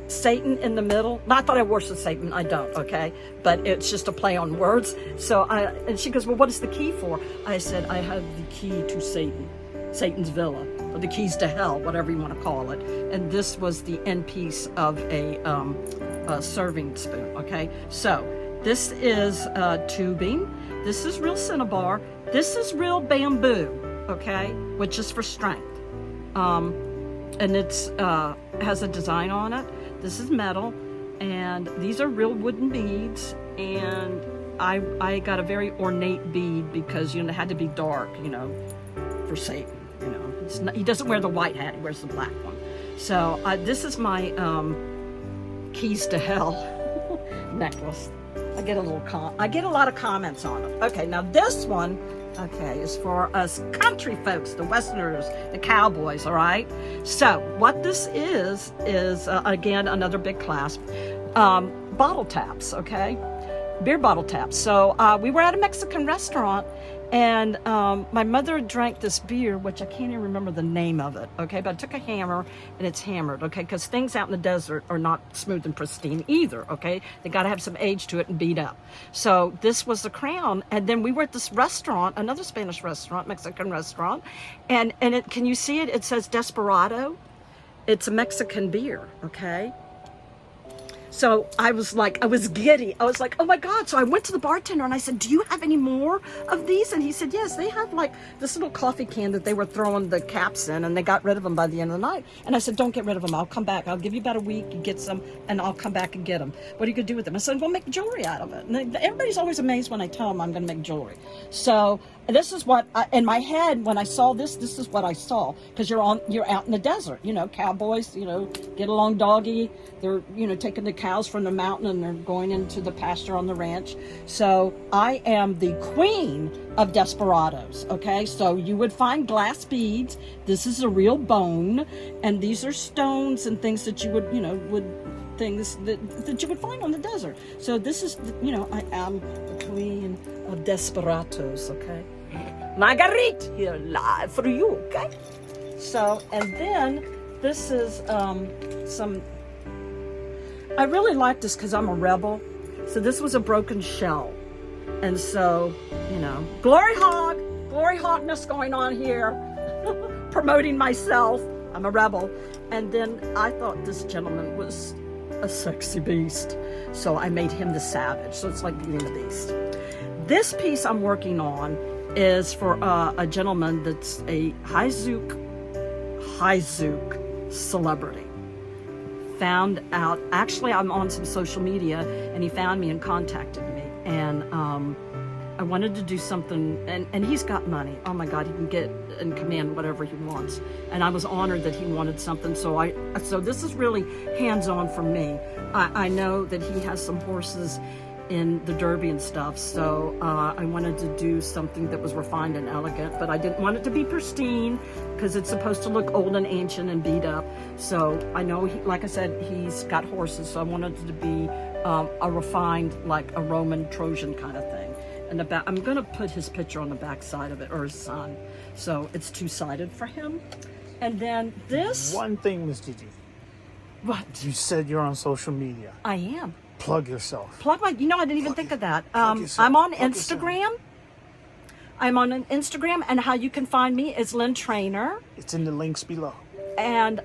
Satan in the middle. Not that I worship Satan, I don't, okay? But it's just a play on words. So and she goes, well, what is the key for? I said, I have the key to Satan, Satan's villa, or the keys to hell, whatever you want to call it. And this was the end piece of a serving spoon, okay? So this is tubing. This is real cinnabar. This is real bamboo, okay? Which is for strength. and it's has a design on it. This is metal, and these are real wooden beads, and I got a very ornate bead because, you know, it had to be dark, you know, for Satan, you know. He doesn't wear the white hat, he wears the black one. So this is my keys to hell necklace. I get a lot of comments on it. Okay, now this one, okay, is for us country folks, the Westerners, the cowboys, all right? So what this is again, another big clasp. Bottle taps, okay? Beer bottle taps. So we were at a Mexican restaurant, and my mother drank this beer, which I can't even remember the name of it, okay? But I took a hammer, and it's hammered, okay? Because things out in the desert are not smooth and pristine either, okay? They got to have some age to it and beat up. So this was the crown, and then we were at this restaurant, another Spanish restaurant, Mexican restaurant, and can you see it? It says Desperado. It's a Mexican beer, okay? So I was giddy. I was like, oh my God. So I went to the bartender and I said, do you have any more of these? And he said, yes, they have like this little coffee can that they were throwing the caps in, and they got rid of them by the end of the night. And I said, don't get rid of them. I'll come back. I'll give you about a week. You get some, and I'll come back and get them. What are you going to do with them? I said, we'll make jewelry out of it. And everybody's always amazed when I tell them I'm going to make jewelry. So this is what, in my head, when I saw this is what I saw. Because you're out in the desert, you know, cowboys, you know, get along doggy. They're, you know, taking the cows from the mountain and they're going into the pasture on the ranch. So I am the queen of desperados, okay? So you would find glass beads. This is a real bone. And these are stones and things that you would, you know, things that you would find on the desert. So this is, you know, I am the queen of desperados, okay? Marguerite here live for you, okay? So, and then this is some, I really like this because I'm a rebel. So this was a broken shell. And so, you know, glory hogness going on here, promoting myself. I'm a rebel. And then I thought this gentleman was a sexy beast. So I made him the savage. So it's like being the beast. This piece I'm working on is for a gentleman that's a Haizook celebrity. Found out, actually I'm on some social media, and he found me and contacted me, and I wanted to do something, and he's got money. Oh my God, he can get and command whatever he wants, and I was honored that he wanted something. So this is really hands-on for me. I know that he has some horses in the Derby and stuff, so I wanted to do something that was refined and elegant, but I didn't want it to be pristine because it's supposed to look old and ancient and beat up. So I know, like I said, he's got horses, so I wanted it to be a refined, like a Roman Trojan kind of thing. And I'm going to put his picture on the back side of it, or his son, so it's two-sided for him. And then this... One thing, Miss Gigi. What? You said you're on social media. I am. Plug yourself. Plug my, you know, I didn't even think of that. I'm on Instagram. I'm on Instagram, and how you can find me is Lynn Trainer. It's in the links below. And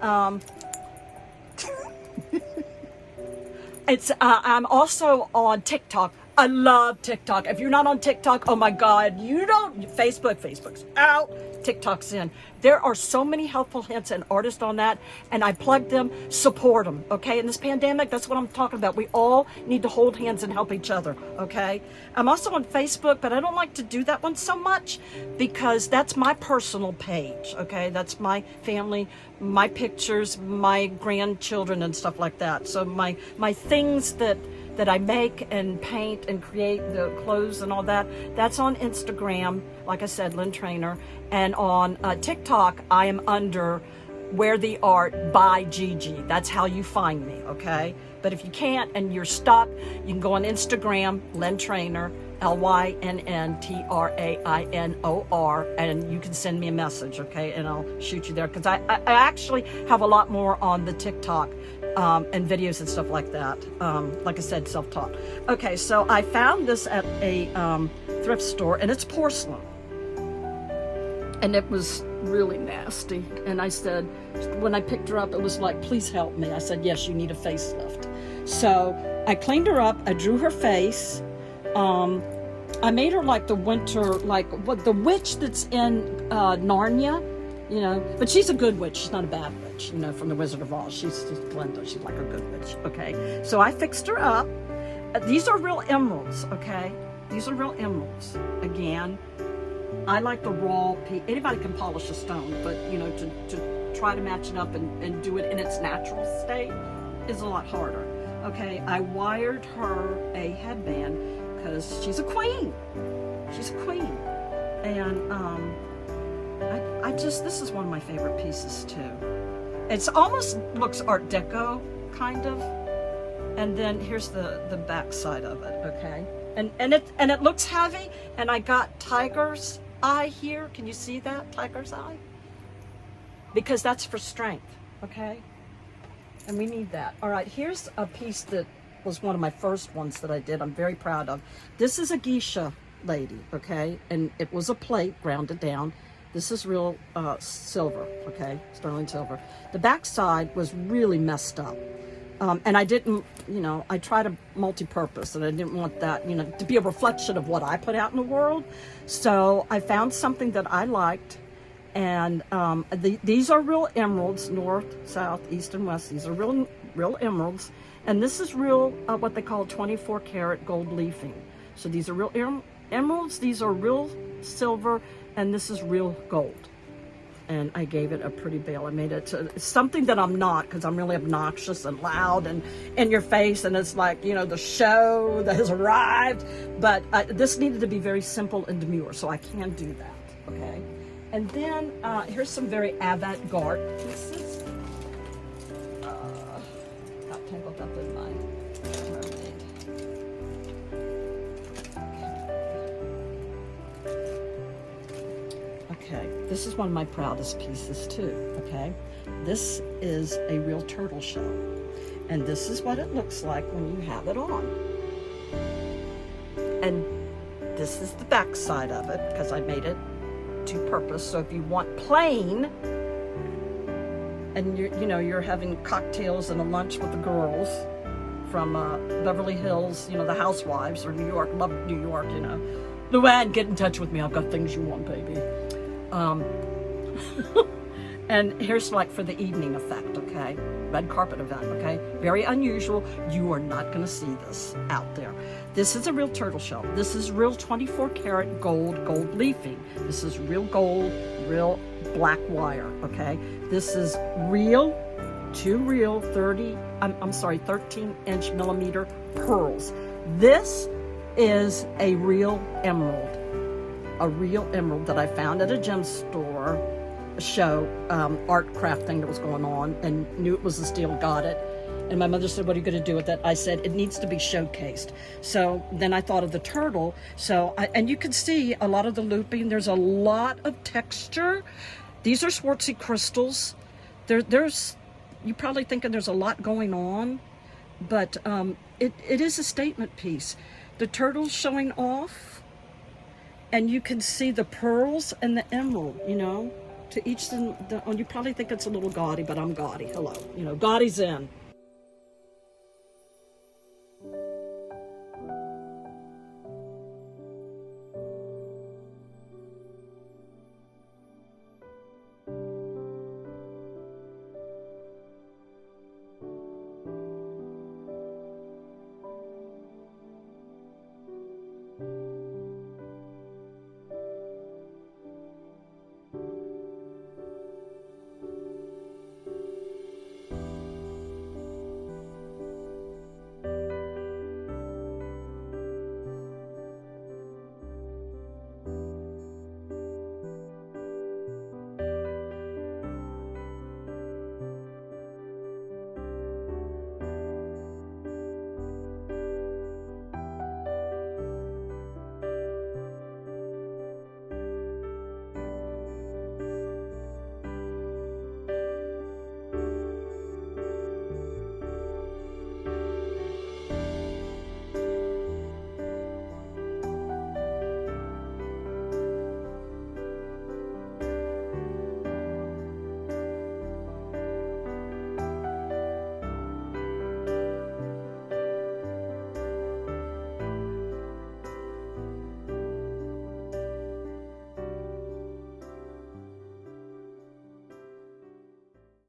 it's I'm also on TikTok. I love TikTok. If you're not on TikTok, oh my God, you don't. Facebook's out, TikTok's in. There are so many helpful hints and artists on that, and I plug them, support them, okay? In this pandemic, that's what I'm talking about. We all need to hold hands and help each other, okay? I'm also on Facebook, but I don't like to do that one so much because that's my personal page, okay? That's my family, my pictures, my grandchildren and stuff like that. So my things that I make and paint and create, the clothes and all that, that's on Instagram, like I said, Lynn Trainer. And on TikTok, I am under Wear the Art by Gigi. That's how you find me, okay? But if you can't and you're stuck, you can go on Instagram, Lynn Trainer, LYNNTRAINOR, and you can send me a message, okay? And I'll shoot you there, because I actually have a lot more on the TikTok and videos and stuff like that. Like I said, self-taught. Okay, so I found this at a thrift store, and it's porcelain. And it was really nasty. And I said, when I picked her up, it was like, please help me. I said, yes, you need a facelift. So I cleaned her up. I drew her face. I made her like the winter, like what the witch that's in Narnia. you know. But she's a good witch. She's not a bad witch, you know, from the Wizard of Oz. She's Glinda. She's like a good witch, okay? So I fixed her up. These are real emeralds, okay? These are real emeralds. Again, I like the raw piece. Anybody can polish a stone, but, you know, to try to match it up and do it in its natural state is a lot harder, okay? I wired her a headband because she's a queen. She's a queen. And this is one of my favorite pieces too. It's almost looks Art Deco, kind of. And then here's the back side of it, okay? And it looks heavy, and I got tiger's eye here. Can you see that, tiger's eye? Because that's for strength, okay? And we need that. All right, here's a piece that was one of my first ones that I did. I'm very proud of. This is a geisha lady, okay? And it was a plate grounded down. This is real silver, okay? Sterling silver. The back side was really messed up. And I didn't, you know, I tried a multi-purpose, and I didn't want that, you know, to be a reflection of what I put out in the world. So I found something that I liked, and these are real emeralds, north, south, east, and west. These are real emeralds, and this is real, what they call 24 karat gold leafing. So these are real emeralds, these are real silver, and this is real gold. And I gave it a pretty bail. I made it something that I'm not, because I'm really obnoxious and loud and in your face, and it's like, you know, the show that has arrived. But this needed to be very simple and demure, so I can do that, okay? And then here's some very avant-garde pieces. Got tangled up in my mermaid. Okay, this is one of my proudest pieces too, okay? This is a real turtle shell. And this is what it looks like when you have it on. And this is the back side of it, because I made it to purpose. So if you want plain, and you're having cocktails and a lunch with the girls from Beverly Hills, you know, the housewives, or New York, love New York, you know. Luann, get in touch with me. I've got things you want, baby. And here's like for the evening effect, okay? Red carpet event, okay? Very unusual. You are not going to see this out there. This is a real turtle shell. This is real 24 karat gold leafing. This is real gold, real black wire, okay? This is real, 13-inch millimeter pearls. This is a real emerald that I found at a gem store show, art craft thing that was going on, and knew it was a steal, got it. And my mother said, what are you going to do with it? I said, it needs to be showcased. So then I thought of the turtle. And you can see a lot of the looping. There's a lot of texture. These are Swartzy crystals. There's you're probably thinking there's a lot going on, but it is a statement piece. The turtle's showing off, and you can see the pearls and the emerald, you know, to each, you probably think it's a little gaudy, but I'm gaudy. Hello, you know, gaudy's in.